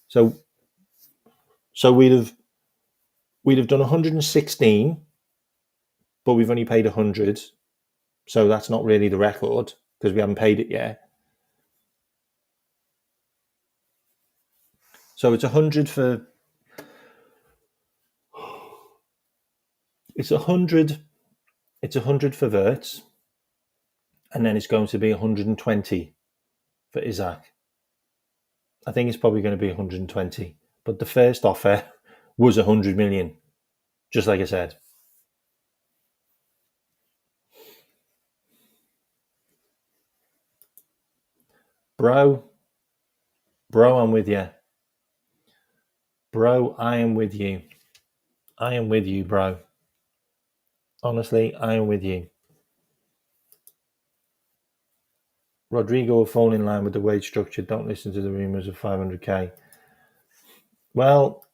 So we'd have done 116, but we've only paid 100. So that's not really the record because we haven't paid it yet. So it's 100 for. It's 100. It's 100 for Wirtz, and then it's going to be 120 for Isaac. I think it's probably going to be 120, but the first offer was 100 million, just like I said. Bro, I'm with you. Bro, I am with you. I am with you, bro. Honestly, I am with you. Rodrigo will fall in line with the wage structure. Don't listen to the rumours of 500k. Well,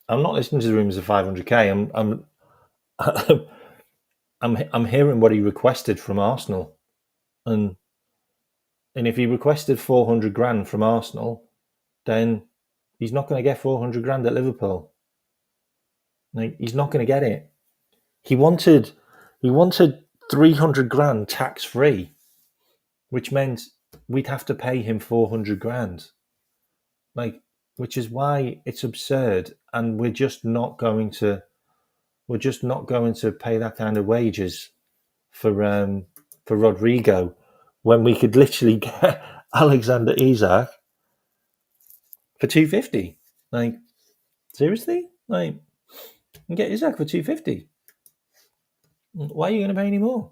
I'm not listening to the rumours of 500k. I'm hearing what he requested from Arsenal, and if he requested 400 grand from Arsenal, then he's not going to get 400 grand at Liverpool. Like, he's not going to get it. He wanted 300 grand tax free, which meant we'd have to pay him 400 grand. Like, which is why it's absurd, and we're just not going to pay that kind of wages for Rodrigo when we could literally get Alexander Isak for 250. Like, seriously? Like, and get Isak for 250. Why are you going to pay any more?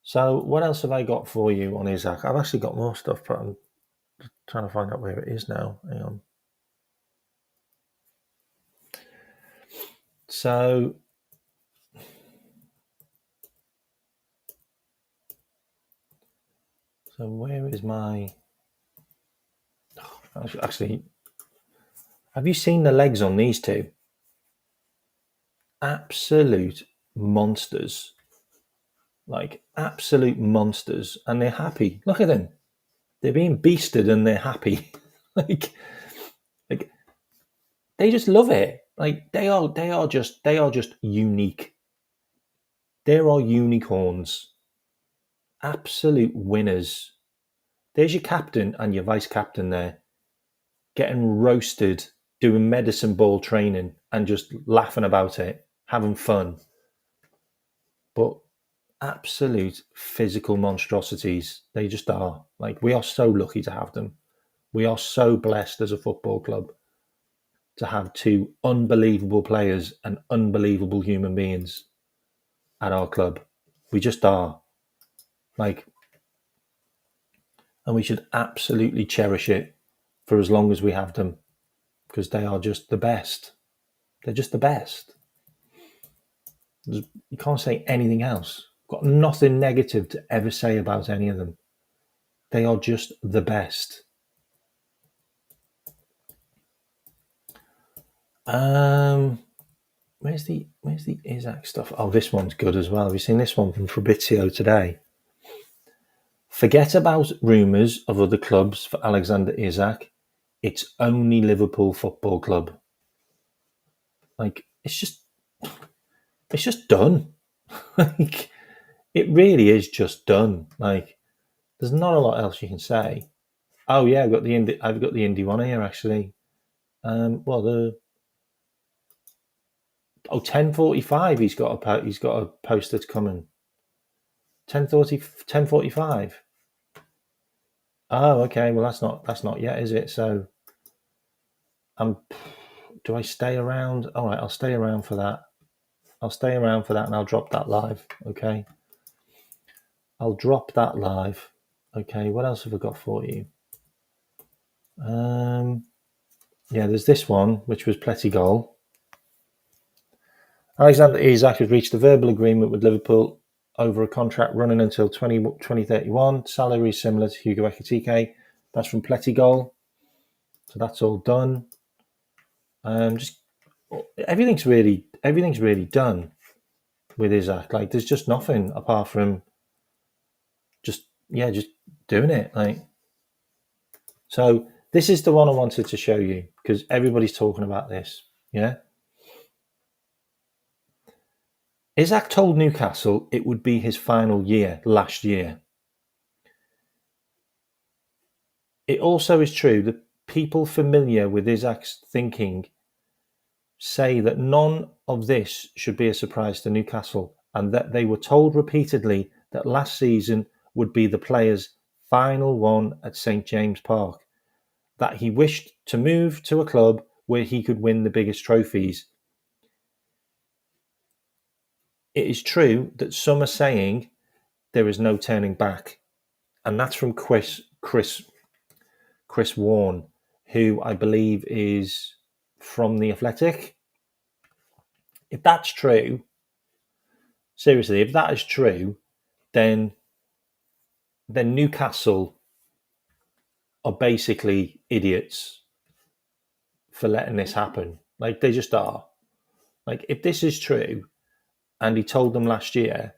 So what else have I got for you on Isak? I've actually got more stuff, but I'm trying to find out where it is now. Hang on. So where is my... Actually, have you seen the legs on these two? Absolute monsters. Like, absolute monsters. And they're happy. Look at them. They're being beasted and they're happy. like they just love it. Like, they are just unique. There are unicorns. Absolute winners. There's your captain and your vice captain there, getting roasted, doing medicine ball training and just laughing about it, having fun. But absolute physical monstrosities. They just are. Like, we are so lucky to have them. We are so blessed as a football club to have two unbelievable players and unbelievable human beings at our club. We just are. Like, and we should absolutely cherish it for as long as we have them, because they are just the best. They're just the best. You can't say anything else. Got nothing negative to ever say about any of them. They are just the best. Where's the Isak stuff? Oh, this one's good as well. Have you seen this one from Fabrizio today? Forget about rumours of other clubs for Alexander Isak. It's only Liverpool Football Club. Like, it's just it's just done. Like, it really is just done. Like, there's not a lot else you can say. Oh yeah, I've got the indie one here actually. Well, the 10:45. He's got a post that's coming. 10:45. Oh, okay. Well, that's not yet, is it? So, do I stay around? All right, I'll stay around for that. I'll stay around for that, and I'll drop that live. Okay, I'll drop that live. Okay, what else have I got for you? Yeah, there's this one, which was Plettigol. Alexander Isak has reached a verbal agreement with Liverpool over a contract running until 2031. Salary similar to Hugo Ekitike. That's from Plettigol. So that's all done. Just everything's really done with Isak. Like, there's just nothing apart from just doing it. Like, so this is the one I wanted to show you because everybody's talking about this. Yeah. Isak told Newcastle it would be his final year last year. It also is true that people familiar with Isak's thinking say that none of this should be a surprise to Newcastle, and that they were told repeatedly that last season would be the player's final one at St James Park, that he wished to move to a club where he could win the biggest trophies. It is true that some are saying there is no turning back, and that's from Chris Warne, who I believe is from The Athletic. If that's true, seriously, if that is true, then Newcastle are basically idiots for letting this happen. Like, they just are. Like, if this is true, and he told them last year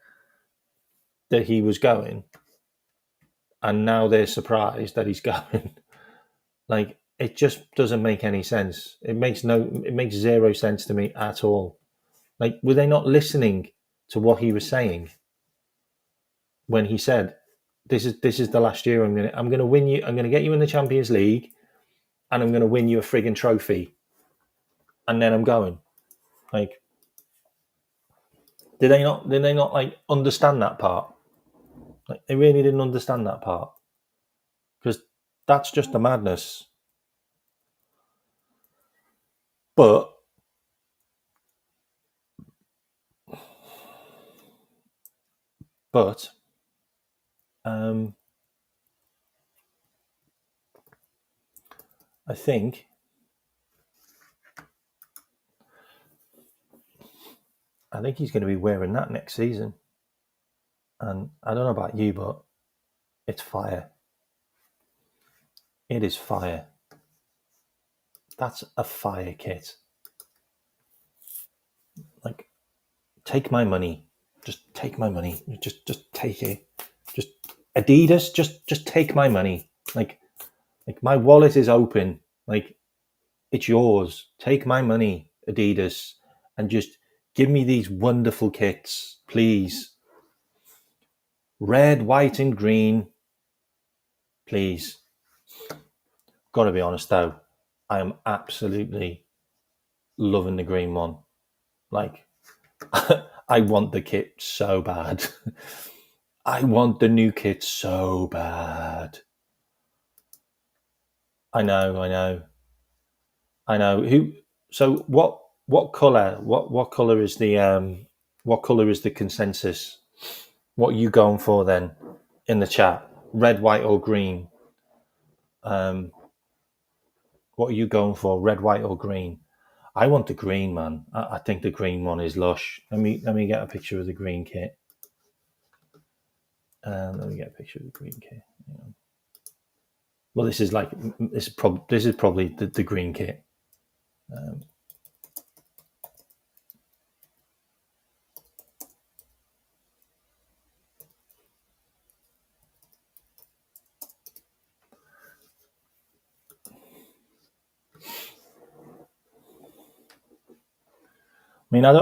that he was going, and now they're surprised that he's going, like, it just doesn't make any sense. It makes zero sense to me at all. Like, were they not listening to what he was saying when he said, "This is the last year. I'm gonna win you. I'm gonna get you in the Champions League, and I'm gonna win you a frigging trophy, and then I'm going." Like, did they not like understand that part? Like, they really didn't understand that part, because that's just the madness. But I think he's going to be wearing that next season. And I don't know about you, but it's fire. It is fire. That's a fire kit. Like, take my money. Just take my money. Just take it. Just Adidas, just take my money. Like my wallet is open. Like, it's yours. Take my money, Adidas, and just give me these wonderful kits, please. Red, white, and green, please. Got to be honest though, I am absolutely loving the green one. Like, I want the kit so bad. I want the new kit so bad. I know. Who? So what color? What color is the what color is the consensus? What are you going for then in the chat? Red, white, or green? What are you going for? Red, white, or green? I want the green, man. I think the green one is lush. Let me get a picture of the green kit. Let me get a picture of the green kit. Well, this is probably the green kit. mean, I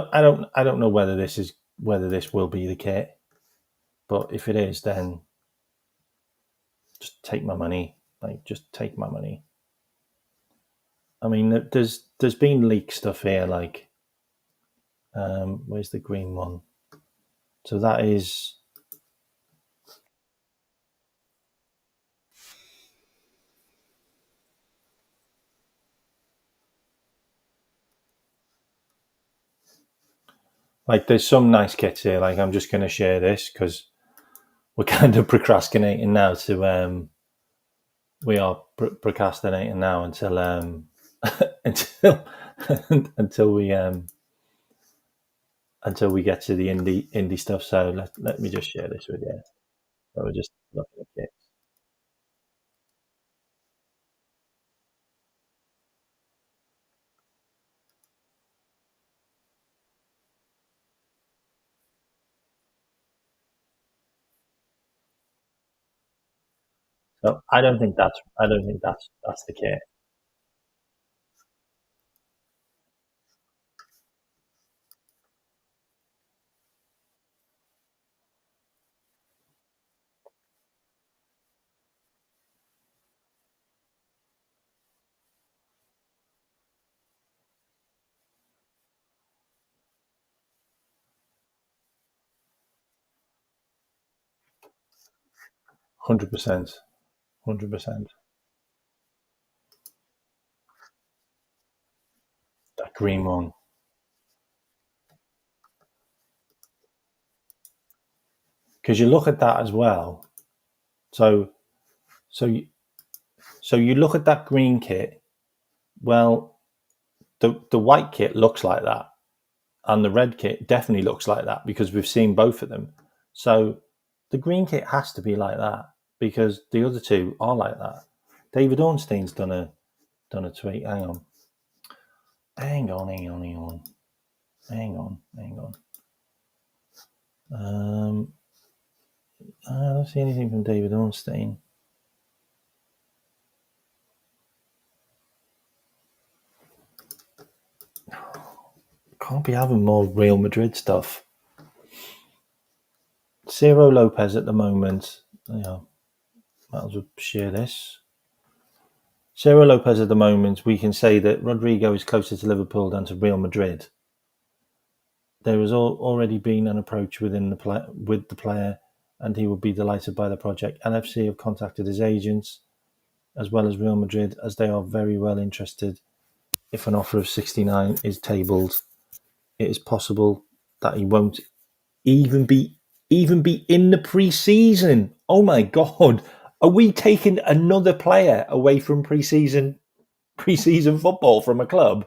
don't know whether this will be the kit, but if it is, then just take my money. Like, just take my money. I mean, there's been leak stuff here. Like, where's the green one? So that is like, there's some nice kits here. Like, I'm just going to share this because we're kind of procrastinating now. We are procrastinating now until until until we until we get to the indie stuff. So let me just share this with you. So we're just looking at it. So I don't think that's the kit. 100%, 100%. That green one, because you look at that as well. So so you, so you look at that green kit. Well, the white kit looks like that, and the red kit definitely looks like that because we've seen both of them. So the green kit has to be like that because the other two are like that. David Ornstein's done a tweet. Hang on. I don't see anything from David Ornstein. Can't be having more Real Madrid stuff. Ciro Lopez at the moment. Might as well share this. Ciro Lopez at the moment, we can say that Rodrigo is closer to Liverpool than to Real Madrid. There has already been an approach with the player, and he would be delighted by the project. LFC have contacted his agents, as well as Real Madrid, as they are very well interested. If an offer of 69 is tabled, it is possible that he won't even be in the pre-season. Oh my god, are we taking another player away from pre-season football from a club?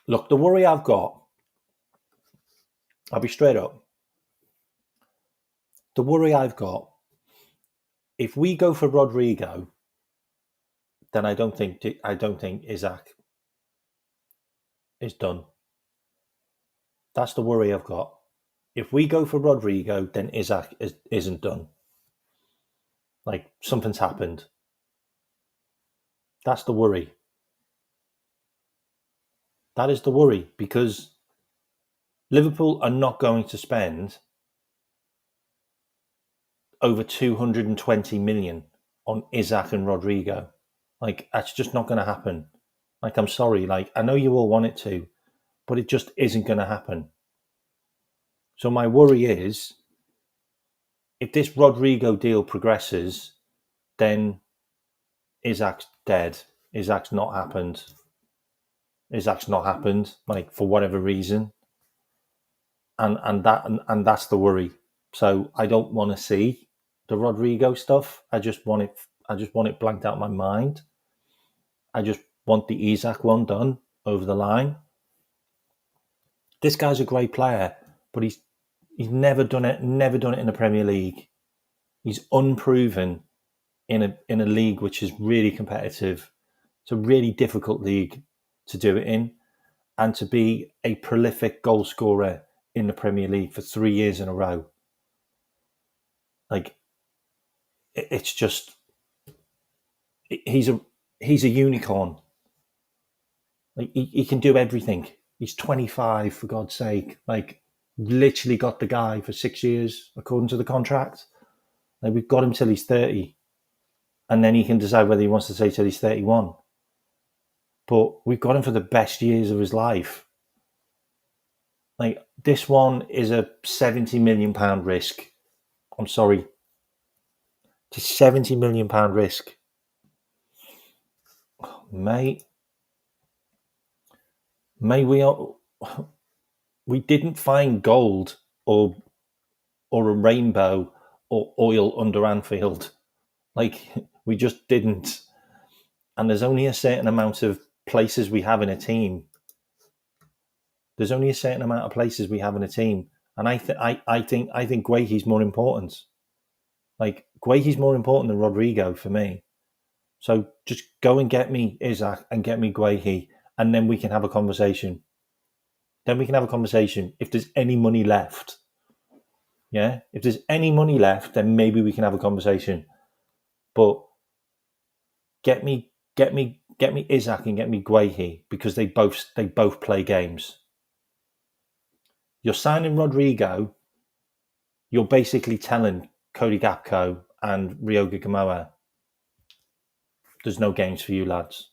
Look, the worry I've got, I'll be straight up. The worry I've got, if we go for Rodrigo, then I don't think Isaac is done. That's the worry I've got. If we go for Rodrigo, then Isaac isn't done. Like, something's happened. That's the worry. That is the worry, because Liverpool are not going to spend over 220 million on Isaac and Rodrigo. Like, that's just not going to happen. Like, I'm sorry. Like, I know you all want it to, but it just isn't going to happen. So my worry is, if this Rodrigo deal progresses, then Isaac's dead. Isaac's not happened. Like, for whatever reason, and that's the worry. So I don't want to see the Rodrigo stuff. I just want it blanked out of my mind. I just want the Isaac one done over the line. This guy's a great player, but he's never done it in the Premier League. He's unproven in a league which is really competitive. It's a really difficult league to do it in, and to be a prolific goal scorer in the Premier League for 3 years in a row. Like, it's just, he's a unicorn. Like he can do everything. He's 25, for God's sake. Like, literally got the guy for 6 years according to the contract. Like, we've got him till he's 30, and then he can decide whether he wants to stay till he's 31. But we've got him for the best years of his life. Like, this one is a £70 million risk. I'm sorry. It's a £70 million risk. Mate, we didn't find gold or a rainbow or oil under Anfield. Like, we just didn't. And there's only a certain amount of places we have in a team. There's only a certain amount of places we have in a team. And I think Guehi's more important. Like, Guehi's more important than Rodrigo for me. So just go and get me Isaac and get me Guehi, and then we can have a conversation. If there's any money left. Yeah? If there's any money left, then maybe we can have a conversation. But get me Isaac and get me Guehi, because they both play games. You're signing Rodrigo, you're basically telling Cody Gakpo and Ryoga Gamoa, there's no games for you, lads.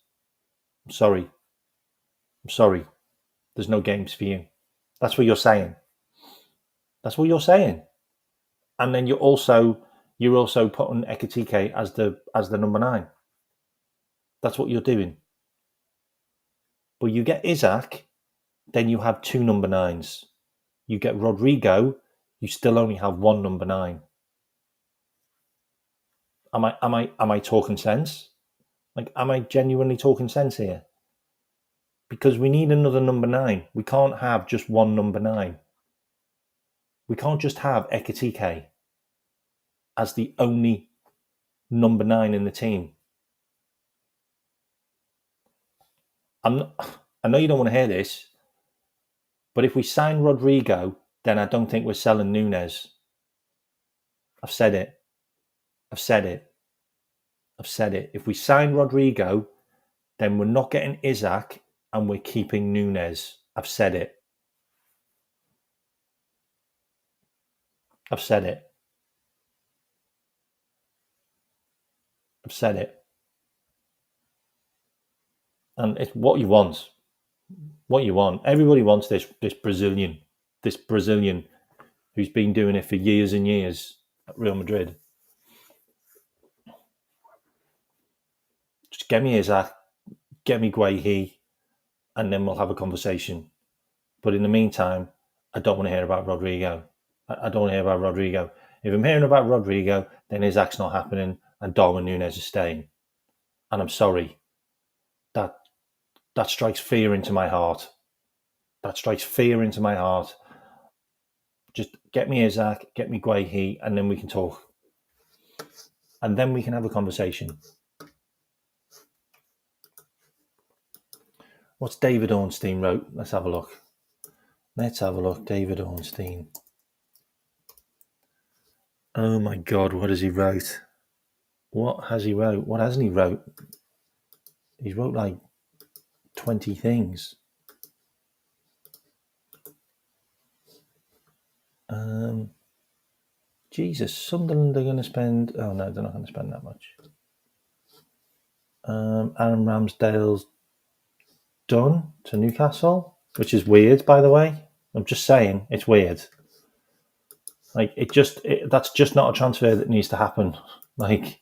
I'm sorry. There's no games for you. That's what you're saying. And then you're also putting Ekitike as the number 9. That's what you're doing. But you get Isaac, then you have 2 number 9s. You get Rodrigo, you still only have 1 number 9. Am I talking sense? Like, am I genuinely talking sense here? Because we need another number 9. We can't have just 1 number 9. We can't just have Ekitike as the only number 9 in the team. I know you don't want to hear this, but if we sign Rodrigo, then I don't think we're selling Nunes. I've said it. If we sign Rodrigo, then we're not getting Isaac and we're keeping Nunes. I've said it. And it's what you want. Everybody wants this Brazilian who's been doing it for years and years at Real Madrid. Just get me Isaac, get me Guehi, and then we'll have a conversation. But in the meantime, I don't want to hear about Rodrigo. If I'm hearing about Rodrigo, then Isaac's not happening and Darwin Núñez is staying. And I'm sorry. That strikes fear into my heart. Just get me Isaac, get me Guehi, and then we can talk. And then we can have a conversation. What's David Ornstein wrote? Let's have a look. David Ornstein. Oh my God, what has he wrote? What hasn't he wrote? He's wrote like 20 things. Jesus, Sunderland are going to spend... Oh no, they're not going to spend that much. Aaron Ramsdale's done to Newcastle, which is weird, by the way. I'm just saying, it's weird. Like, that's just not a transfer that needs to happen. Like,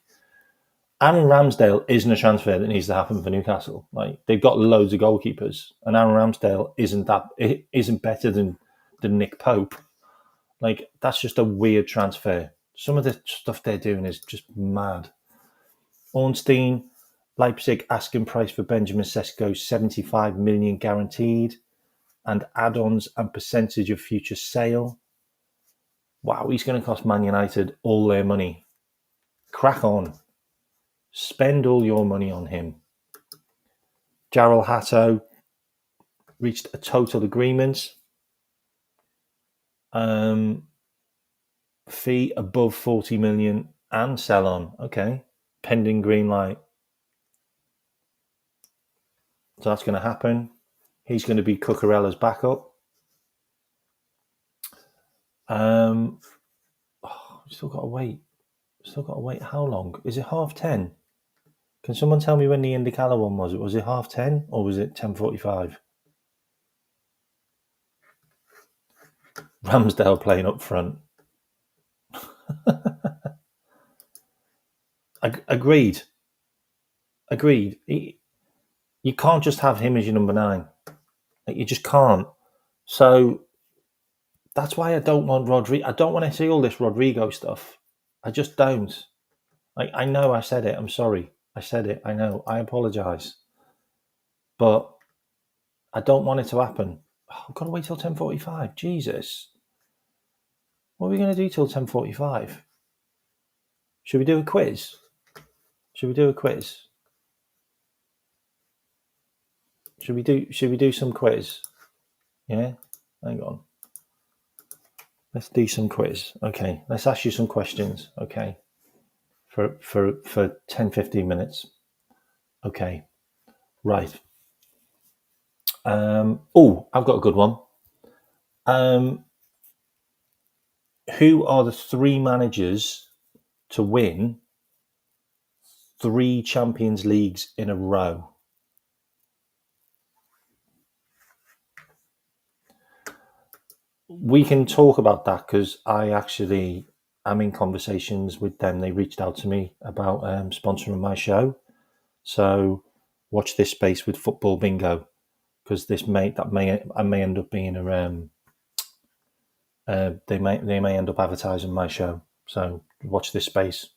Aaron Ramsdale isn't a transfer that needs to happen for Newcastle. Like, they've got loads of goalkeepers, and Aaron Ramsdale isn't better than Nick Pope. Like, that's just a weird transfer. Some of the stuff they're doing is just mad. Ornstein, Leipzig asking price for Benjamin Sesko, 75 million guaranteed, and add-ons and percentage of future sale. Wow, he's going to cost Man United all their money. Crack on. Spend all your money on him. Jarrell Hatto reached a total agreement. Fee above 40 million and sell on. Okay. Pending green light. So that's going to happen. He's going to be Cucurella's backup. Still got to wait. How long? Is it 10:30? Can someone tell me when the IndyCar one was? Was it 10:30 or was it 10:45? Ramsdale playing up front. Agreed. You can't just have him as your number 9. You just can't. So that's why I don't want Rodrigo. I don't want to see all this Rodrigo stuff. I just don't. I know I said it. I'm sorry. I said it. I know. I apologise. But I don't want it to happen. I've got to wait till 10:45. Jesus. What are we going to do till 10:45? Should we do a quiz? Should we do some quiz? Yeah? Hang on. Let's do some quiz. Okay. Let's ask you some questions. Okay. For 10, 15 minutes. Okay. Right. I've got a good one. Who are the 3 managers to win 3 Champions Leagues in a row? We can talk about that because I'm in conversations with them. They reached out to me about sponsoring my show. So watch this space with Football Bingo because I may end up being they may end up advertising my show. So watch this space.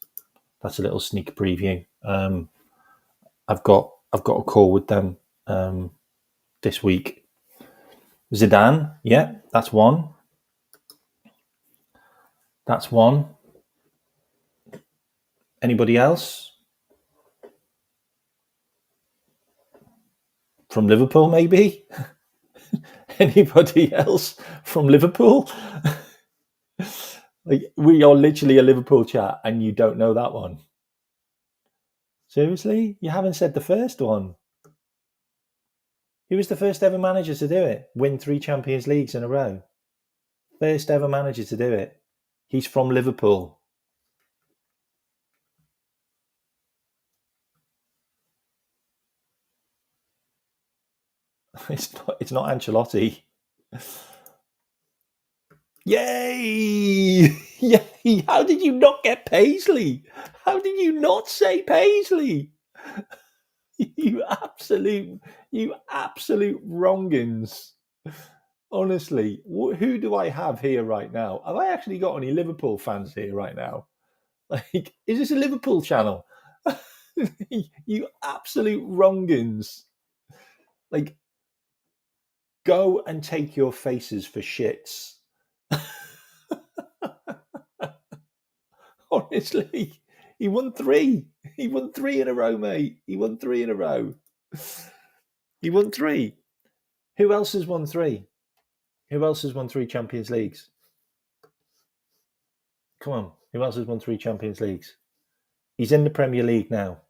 That's a little sneak preview. I've got a call with them this week. Zidane, yeah, that's one. Anybody else? From Liverpool, maybe? Anybody else from Liverpool? Like, we are literally a Liverpool chat and you don't know that one. Seriously? You haven't said the first one. He was the first ever manager to do it. Win 3 Champions Leagues in a row. First ever manager to do it. He's from Liverpool. It's not Ancelotti. Yay! Yay! How did you not get Paisley? How did you not say Paisley? You absolute wrongins. Honestly, who do I have here right now? Have I actually got any Liverpool fans here right now? Like, is this a Liverpool channel? You absolute wrongins. Like, go and take your faces for shits. Honestly, he won 3. He won 3 in a row, mate. He won 3 in a row. He won 3. Who else has won 3? Who else has won 3 Champions Leagues? Come on. Who else has won 3 Champions Leagues? He's in the Premier League now.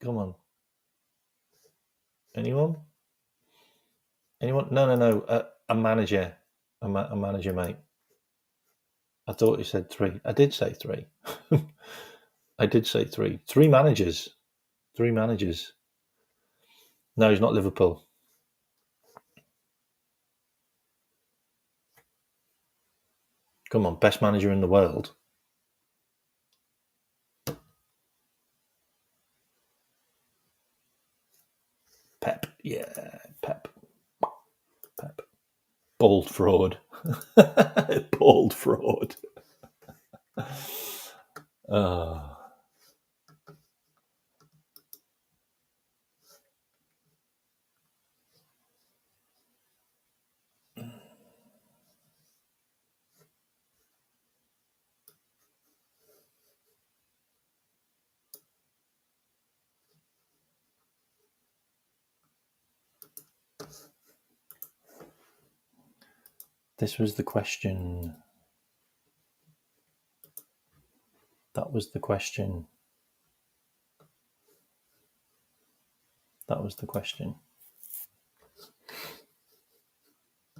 Come on. Anyone? No. A manager. A manager, mate. I thought you said 3. I did say 3. I did say 3. 3 managers. 3 managers. No, he's not Liverpool. Come on, best manager in the world. Pep. Yeah, Pep. Bald fraud. Bald fraud. This was the question That was the question. That was the question.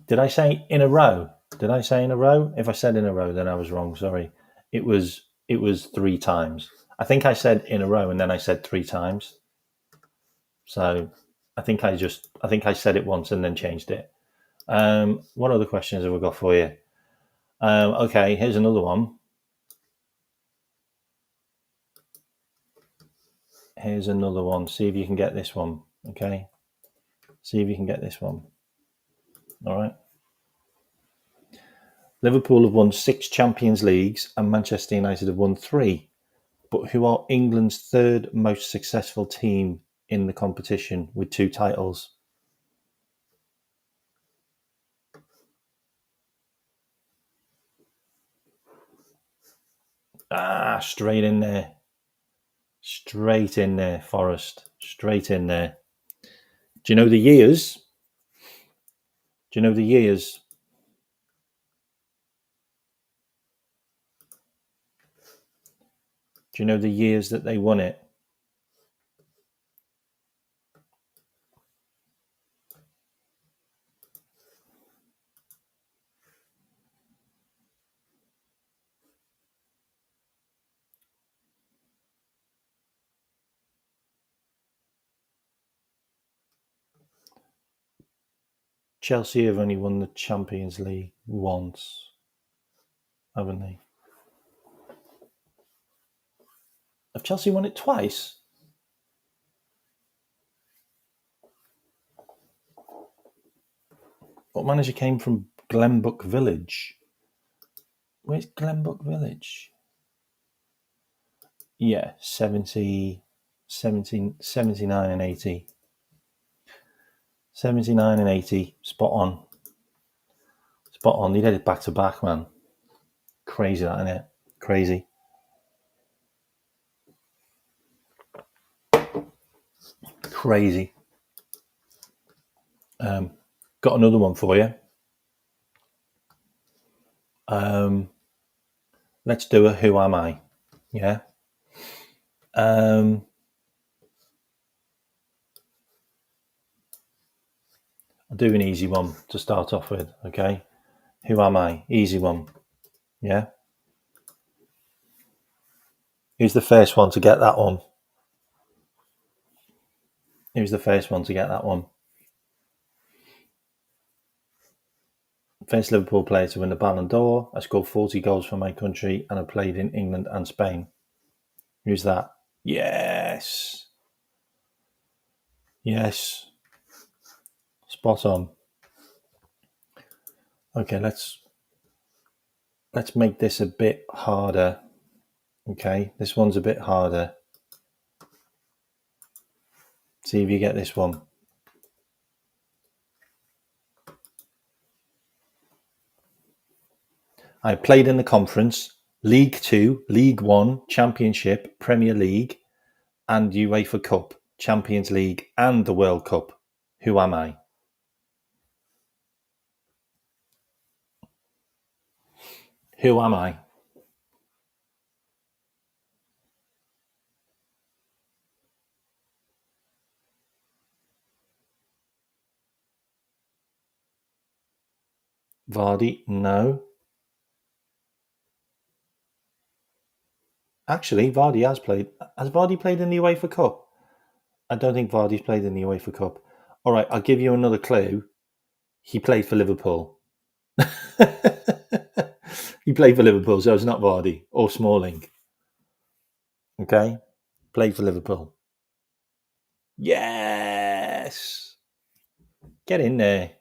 Did I say in a row? Did I say in a row? If I said in a row, then I was wrong. Sorry. It was 3 times. I think I said in a row and then I said 3 times. So I think I said it once and then changed it. What other questions have we got for you? Okay, here's another one. Here's another one. See if you can get this one. Okay. See if you can get this one. All right. Liverpool have won 6 Champions Leagues and Manchester United have won 3. But who are England's third most successful team in the competition with 2 titles? Straight in there. Straight in there, Forrest. Straight in there. Do you know the years? Do you know the years? Do you know the years that they won it? Chelsea have only won the Champions League once, haven't they? Have Chelsea won it twice? What manager came from Glenbrook Village? Where's Glenbrook Village? Yeah, 79 and 80. 79 and 80. Spot on. Spot on. They did it back to back, man. Crazy, that, isn't it? Crazy. Crazy. Got another one for you. Let's do a Who Am I? Yeah. I'll do an easy one to start off with, okay? Who am I? Easy one. Yeah. Who's the first one to get that one? Who's the first one to get that one? First Liverpool player to win the Ballon d'Or. I scored 40 goals for my country and I played in England and Spain. Who's that? Yes. Yes. Spot on. Okay, let's make this a bit harder. Okay, this one's a bit harder. See if you get this one. I played in the Conference, League 2, League 1, Championship, Premier League, and UEFA Cup, Champions League, and the World Cup. Who am I? Who am I? Vardy? No. Actually, Vardy has played. Has Vardy played in the UEFA Cup? I don't think Vardy's played in the UEFA Cup. All right, I'll give you another clue. He played for Liverpool. He played for Liverpool, so it's not Vardy or Smalling. Okay? Played for Liverpool. Yes! Get in there.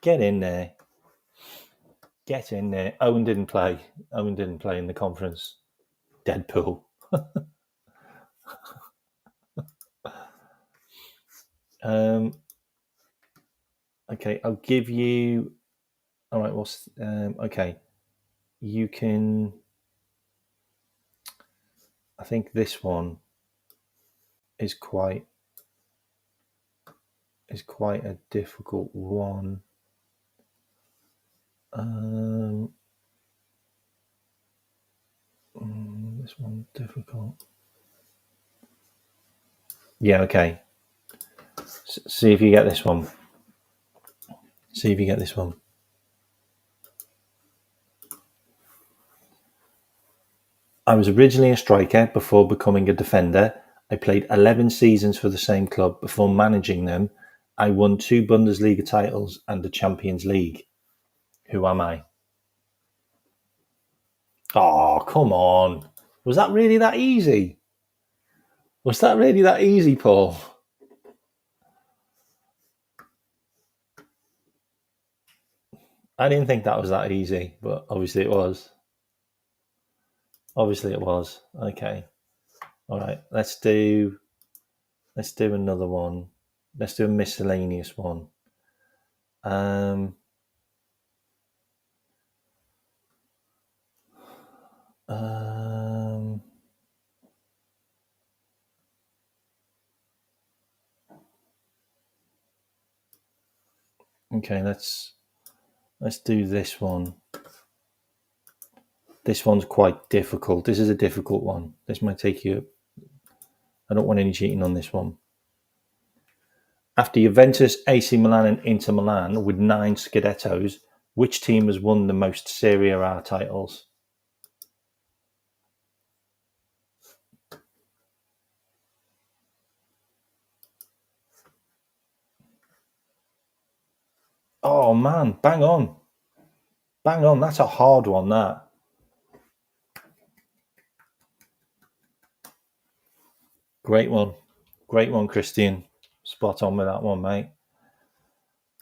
Get in there. Get in there. Owen didn't play. Owen didn't play in the Conference. Deadpool. Okay, I'll give you. All right. What's okay? You can. I think this one is quite a difficult one. this one difficult. Yeah, okay. See if you get this one. See if you get this one. I was originally a striker before becoming a defender. I played 11 seasons for the same club before managing them. I won 2 Bundesliga titles and the Champions League. Who am I? Oh, come on. Was that really that easy? Was that really that easy, Paul? I didn't think that was that easy, but obviously it was. Obviously it was. Okay. All right. Let's do another one. Let's do a miscellaneous one. Um, okay, let's do this one. This one's quite difficult. This is a difficult one. This might take you. I don't want any cheating on this one. After Juventus, AC Milan, and Inter Milan with 9 Scudettos, which team has won the most Serie A titles? Oh man, bang on. Bang on. That's a hard one, that. Great one. Great one, Christian. Spot on with that one, mate.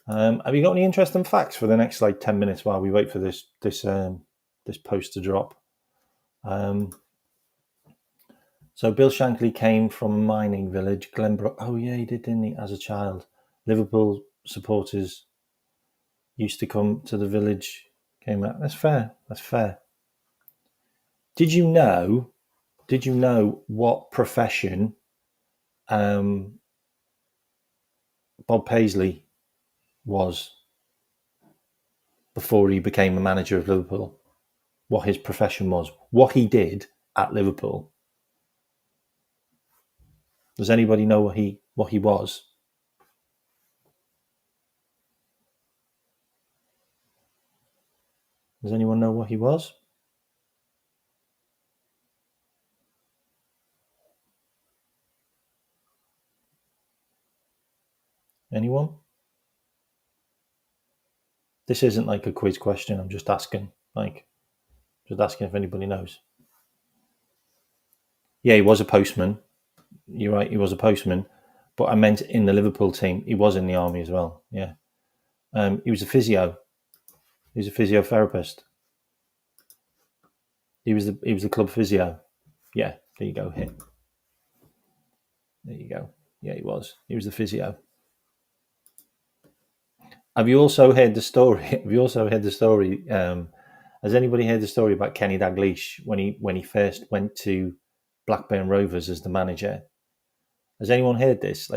Have you got any interesting facts for the next 10 minutes while we wait for this post to drop? So Bill Shankly came from a mining village, Glenbrook. Oh yeah, he did, didn't he? As a child, Liverpool supporters used to come to the village. Came out. That's fair. That's fair. Did you know what profession Bob Paisley was before he became a manager of Liverpool? What his profession was, what he did at Liverpool. Does anybody know what he was? Does anyone know what he was? Anyone? This isn't like a quiz question. I'm just asking. Just asking if anybody knows. Yeah, he was a postman. You're right. He was a postman. But I meant in the Liverpool team. He was in the army as well. Yeah. He was a physio. He was a physiotherapist. He was the club physio. Yeah. There you go. Hit. There you go. Yeah, he was. He was the physio. Have you also heard the story? Has anybody heard the story about Kenny Dalglish when he first went to Blackburn Rovers as the manager? Has anyone heard this?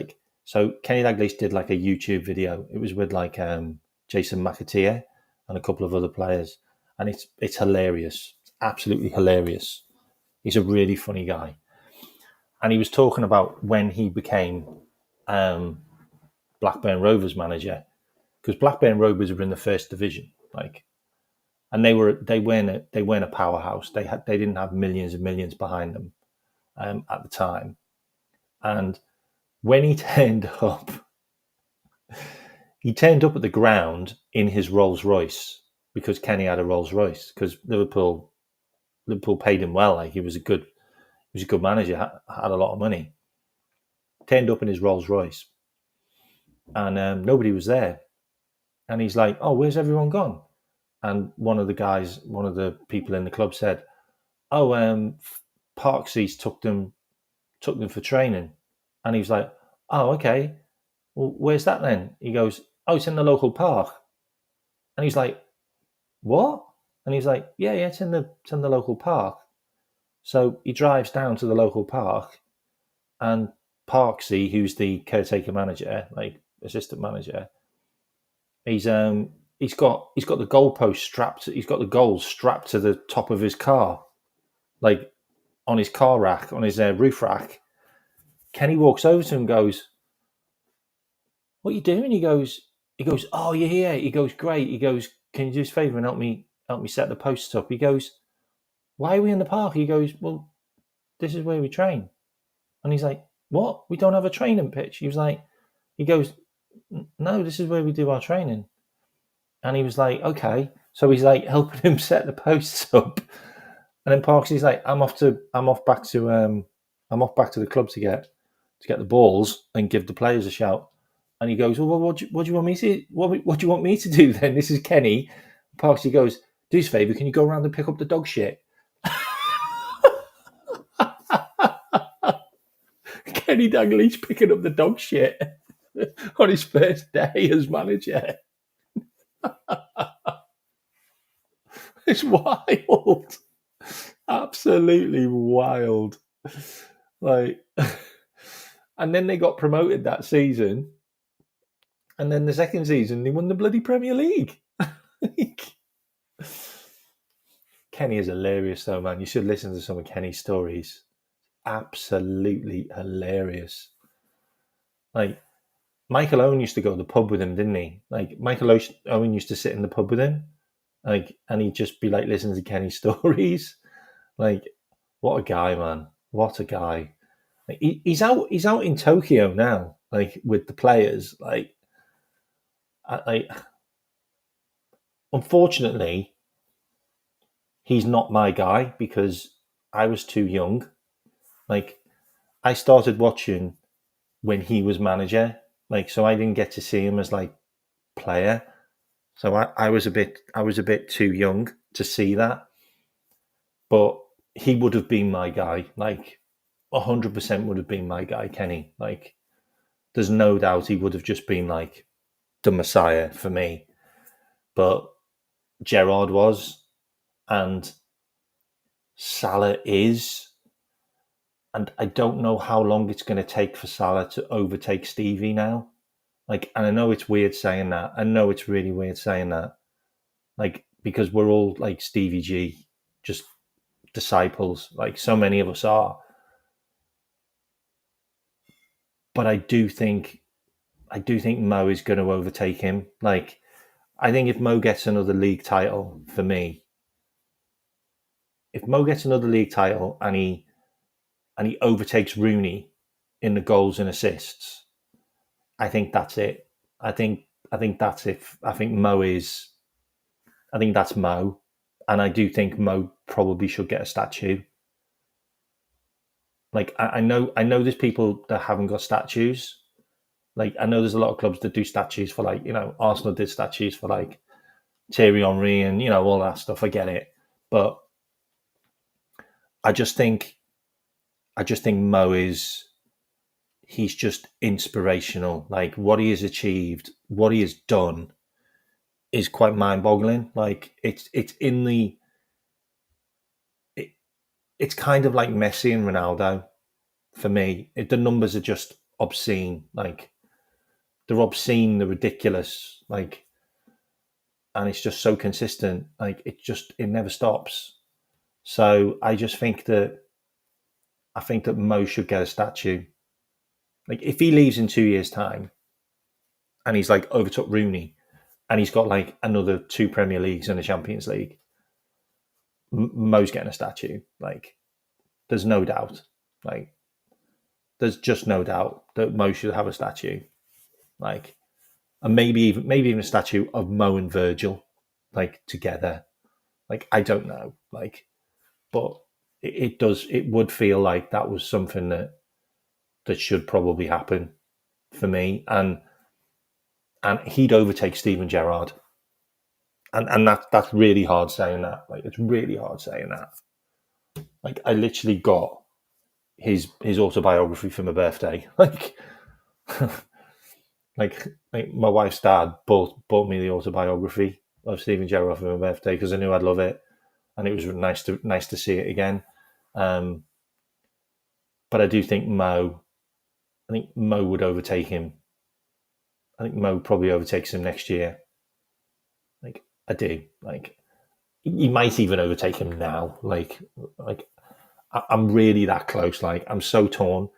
So Kenny Dalglish did a YouTube video. It was with Jason McAteer and a couple of other players, and it's hilarious. It's absolutely hilarious. He's a really funny guy, and he was talking about when he became Blackburn Rovers manager, because Blackburn Rovers were in the first division, and they weren't a powerhouse. They didn't have millions and millions behind them at the time, and when he turned up at the ground in his Rolls Royce, because Kenny had a Rolls Royce, because Liverpool paid him well. He was a good manager, had a lot of money. Turned up in his Rolls Royce, and nobody was there. And he's like, "Oh, where's everyone gone?" And one of the people in the club said, "Oh, Parkseys took them for training." And he was like, "Oh, okay. Well, where's that then?" He goes, "Oh, it's in the local park." And he's like, "What?" And he's like, "Yeah, it's in the local park." So he drives down to the local park, and Parksy, who's the caretaker manager, assistant manager, he's got the goalpost strapped. He's got the goals strapped to the top of his car, on his car rack, on his roof rack. Kenny walks over to him and goes, "What are you doing?" He goes, "Oh, you're here." He goes, "Great." He goes, "Can you do us a favour and help me set the posts up?" He goes, "Why are we in the park?" He goes, "Well, this is where we train." And he's like, "What? We don't have a training pitch?" He goes, "No, this is where we do our training." And he was like, "Okay." So he's like helping him set the posts up. And then Parks, like, I'm off back to the club to get the balls and give the players a shout. And he goes, "Well, what do you want me to what do you want me to do then?" This is Kenny. Parksy goes, "Do us a favour, can you go around and pick up the dog shit?" Kenny Dalglish picking up the dog shit on his first day as manager. It's wild. Absolutely wild. Like, and then they got promoted that season. And then the second season, they won the bloody Premier League. Kenny is hilarious, though, man. You should listen to some of Kenny's stories. Absolutely hilarious. Like, Michael Owen used to go to the pub with him, didn't he? Like, Michael Owen used to sit in the pub with him, like, and he'd just be like listening to Kenny's stories. Like, what a guy, man! What a guy! Like, he's out in Tokyo now, like with the players. Like, unfortunately, he's not my guy because I was too young. Like, I started watching when he was manager, like, so I didn't get to see him as like player. So I was a bit too young to see that. But he would have been my guy, like 100% would have been my guy, Kenny. Like, there's no doubt he would have just been like the Messiah for me. But Gerrard was, and Salah is. And I don't know how long it's going to take for Salah to overtake Stevie now. Like, and I know it's weird saying that. I know it's really weird saying that. Like, because we're all like Stevie G, just disciples. Like, so many of us are. But I do think Mo is going to overtake him. Like, I think if Mo gets another league title, for me, if Mo gets another league title and he overtakes Rooney in the goals and assists, I think that's it. I think that's it. I think that's Mo, and I do think Mo probably should get a statue. Like, I know there's people that haven't got statues. Like, I know there's a lot of clubs that do statues for, like, Arsenal did statues for like Thierry Henry and all that stuff. I get it, but I just think Mo he's just inspirational. Like, what he has achieved, what he has done, is quite mind-boggling. Like, it's it's kind of like Messi and Ronaldo for me. The numbers are just obscene. Like, they're obscene, they're ridiculous. Like, and it's just so consistent. Like, it never stops. So I think that Mo should get a statue. Like, if he leaves in 2 years' time and he's like overtook Rooney and he's got like another 2 Premier Leagues and a Champions League, Mo's getting a statue. Like, there's no doubt. Like, there's just no doubt that Mo should have a statue. Like, and maybe even a statue of Mo and Virgil, like, together. Like, I don't know. Like, but it would feel like that was something that should probably happen for me. And he'd overtake Steven Gerrard. And that's really hard saying that. Like, it's really hard saying that. Like, I literally got his autobiography for my birthday. Like my wife's dad bought me the autobiography of Steven Gerrard for my birthday because I knew I'd love it, and it was nice to see it again. But I do think Mo would overtake him. I think Mo probably overtakes him next year. Like, I do. Like, he might even overtake him now. Like I'm really that close. Like, I'm so torn.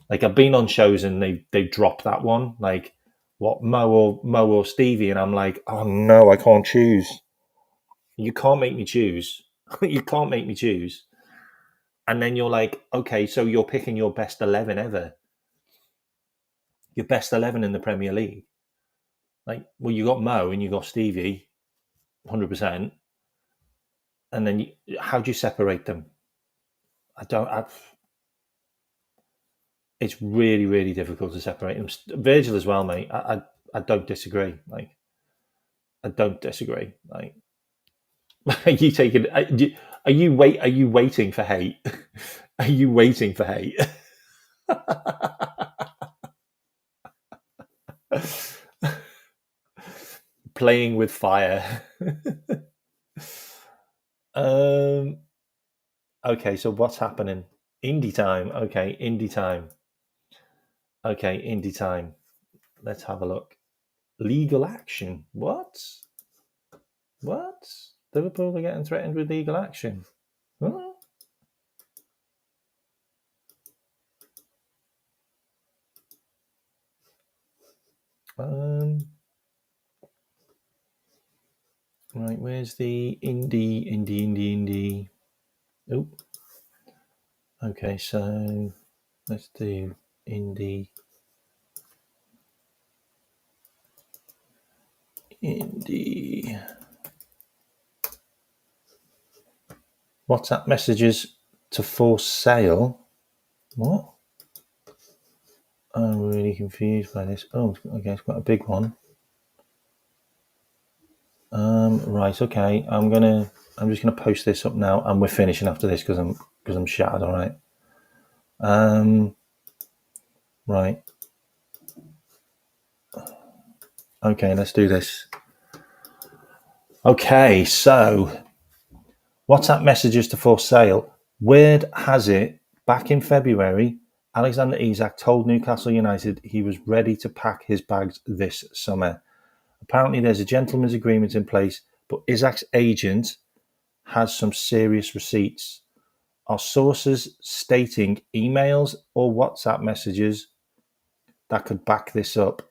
Like, I've been on shows and they dropped that one. Like, what, Mo or Stevie, and I'm like, oh no, I can't choose. You can't make me choose. You can't make me choose. And then you're like, okay, so you're picking your best 11 ever, your best 11 in the Premier League. Like, well, you got Mo and you got Stevie, 100%. And then how do you separate them? It's really, really difficult to separate them. Virgil as well, mate. I don't disagree. Like, I don't disagree. Like, are you taking? Are you waiting for hate? Are you waiting for hate? Playing with fire. Okay, so what's happening? Indie time. Okay, indie time. Okay, indie time. Let's have a look. Legal action. What? What? Liverpool are getting threatened with legal action. Huh? Right, where's the indie? Oh, okay, so let's do indie. WhatsApp messages to for sale. What? I'm really confused by this. Oh, okay, it's quite a big one. Right, okay. I'm just gonna post this up now, and we're finishing after this because I'm shattered. All right. Right. Okay, let's do this. Okay, so WhatsApp messages to for sale. Word has it, back in February, Alexander Isak told Newcastle United he was ready to pack his bags this summer. Apparently, there's a gentleman's agreement in place, but Isak's agent has some serious receipts. Are sources stating emails or WhatsApp messages that could back this up?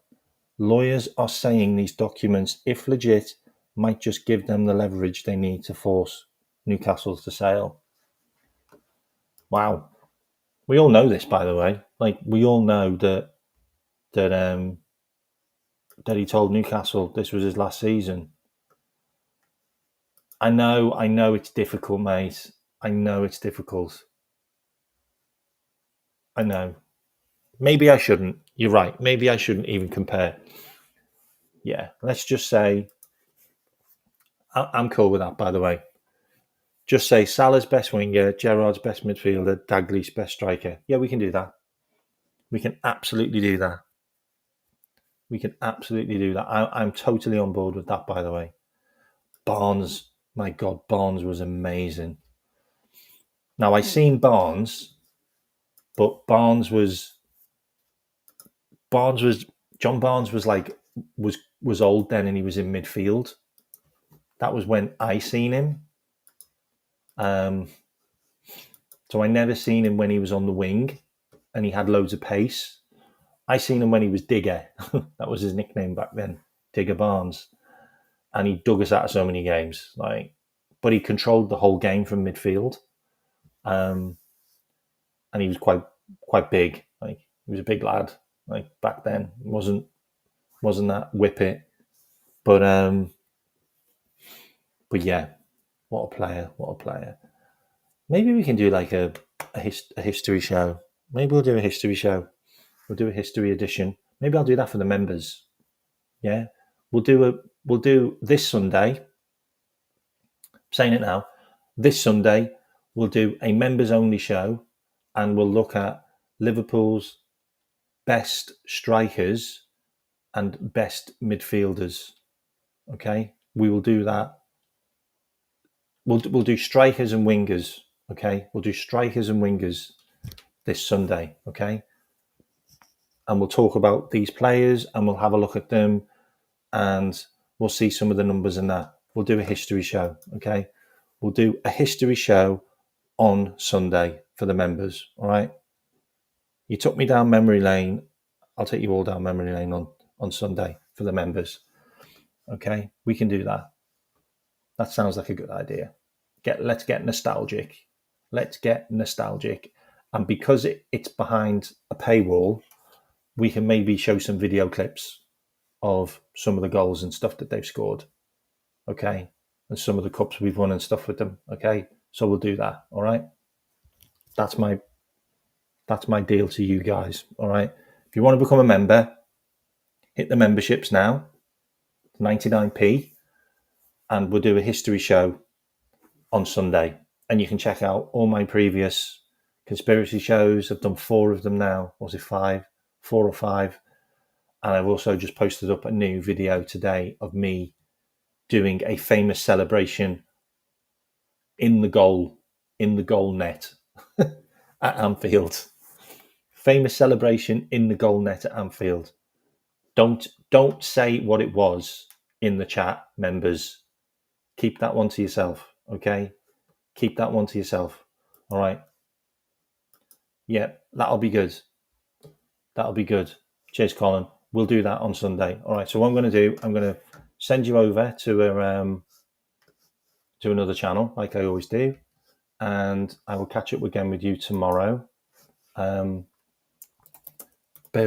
Lawyers are saying these documents, if legit, might just give them the leverage they need to force Newcastle to sale. Wow. We all know this, by the way. Like, we all know that he told Newcastle this was his last season. I know it's difficult, mate. I know it's difficult. I know. Maybe I shouldn't. You're right. Maybe I shouldn't even compare. Yeah, let's just say I'm cool with that, by the way. Just say Salah's best winger, Gerrard's best midfielder, Dagley's best striker. Yeah, we can do that. We can absolutely do that. We can absolutely do that. I'm totally on board with that, by the way. Barnes, my God, Barnes was amazing. Now, I seen Barnes, but John Barnes was like, was old then and he was in midfield. That was when I seen him. So I never seen him when he was on the wing and he had loads of pace. I seen him when he was Digger. That was his nickname back then, Digger Barnes. And he dug us out of so many games. But he controlled the whole game from midfield. And he was quite big. Like, he was a big lad. Like, back then, wasn't that whippet. But yeah, what a player. Maybe we can do like a history show. Maybe we'll do a history show. We'll do a history edition. Maybe I'll do that for the members. Yeah, we'll do this Sunday. I'm saying it now. This Sunday we'll do a members only show, and we'll look at Liverpool's best strikers and best midfielders. Okay, we will do that. We'll do strikers and wingers. Okay, we'll do strikers and wingers this Sunday. Okay, and we'll talk about these players and we'll have a look at them and we'll see some of the numbers in that. We'll do a history show. Okay, we'll do a history show on Sunday for the members. All right. You took me down memory lane. I'll take you all down memory lane on Sunday for the members. Okay. We can do that. That sounds like a good idea. Let's get nostalgic. Let's get nostalgic. And because it's behind a paywall, we can maybe show some video clips of some of the goals and stuff that they've scored. Okay. And some of the cups we've won and stuff with them. Okay. So we'll do that. All right. That's my deal to you guys. All right. If you want to become a member, hit the memberships now, 99p, and we'll do a history show on Sunday. And you can check out all my previous conspiracy shows. I've done 4 of them now. Was it 5? 4 or 5. And I've also just posted up a new video today of me doing a famous celebration in the goal net at Anfield. Famous celebration in the goal net at Anfield. Don't say what it was in the chat, members. Keep that one to yourself, okay? Keep that one to yourself. All right. Yeah, that'll be good. That'll be good. Cheers, Colin. We'll do that on Sunday. All right. So what I'm going to do, I'm going to send you over to another channel, like I always do, and I will catch up again with you tomorrow. Bear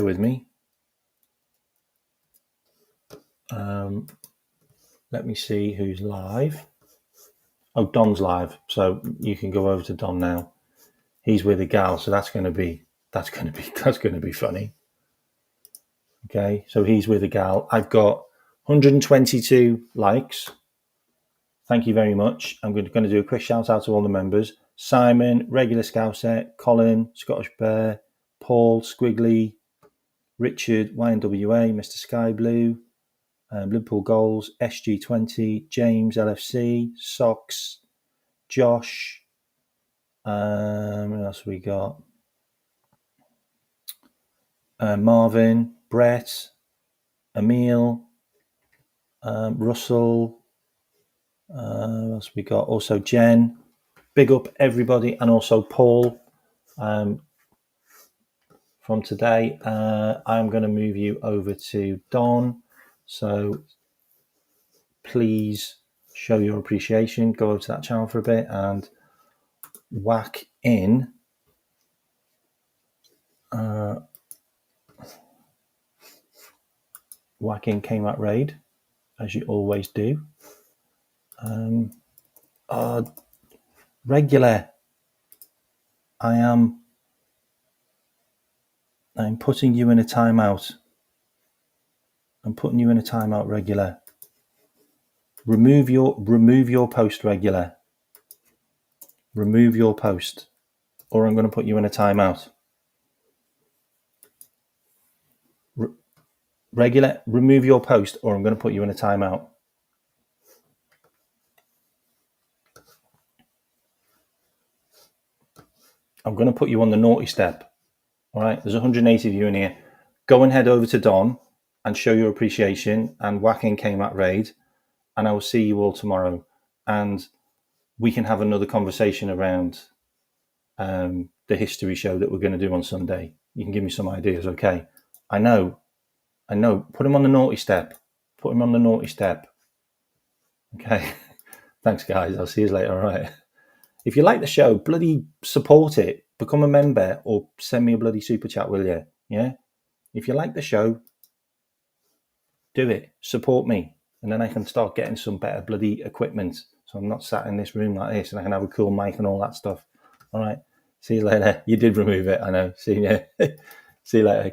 with me. Let me see who's live. Oh, Don's live, so you can go over to Don now. He's with a gal, so that's going to be funny. Okay, so he's with a gal. I've got 122 likes. Thank you very much. I'm going to do a quick shout out to all the members: Simon, Regular Scouser, Colin, Scottish Bear, Paul, Squiggly, Richard, YNWA, Mr. Sky Blue, Liverpool Goals, SG20, James, LFC, Socks, Josh. What else we got? Marvin, Brett, Emil, Russell. What else we got? Also Jen. Big up everybody, and also Paul. From today, I'm going to move you over to Don. So please show your appreciation. Go over to that channel for a bit and whack in Kmack Raid, as you always do. Regular. I'm putting you in a timeout. I'm putting you in a timeout, Regular. Remove your post, Regular. Remove your post, or I'm going to put you in a timeout. Regular, remove your post, or I'm going to put you in a timeout. I'm going to put you on the naughty step. All right, there's 180 of you in here. Go and head over to Don and show your appreciation and whack in Kmack Raid, and I will see you all tomorrow. And we can have another conversation around the history show that we're going to do on Sunday. You can give me some ideas, okay? I know. Put him on the naughty step. Put him on the naughty step. Okay. Thanks, guys. I'll see you later. All right. If you like the show, bloody support it. Become a member or send me a bloody super chat, will you? Yeah? If you like the show, do it. Support me. And then I can start getting some better bloody equipment. So I'm not sat in this room like this and I can have a cool mic and all that stuff. All right. See you later. You did remove it. I know. See you. See you later.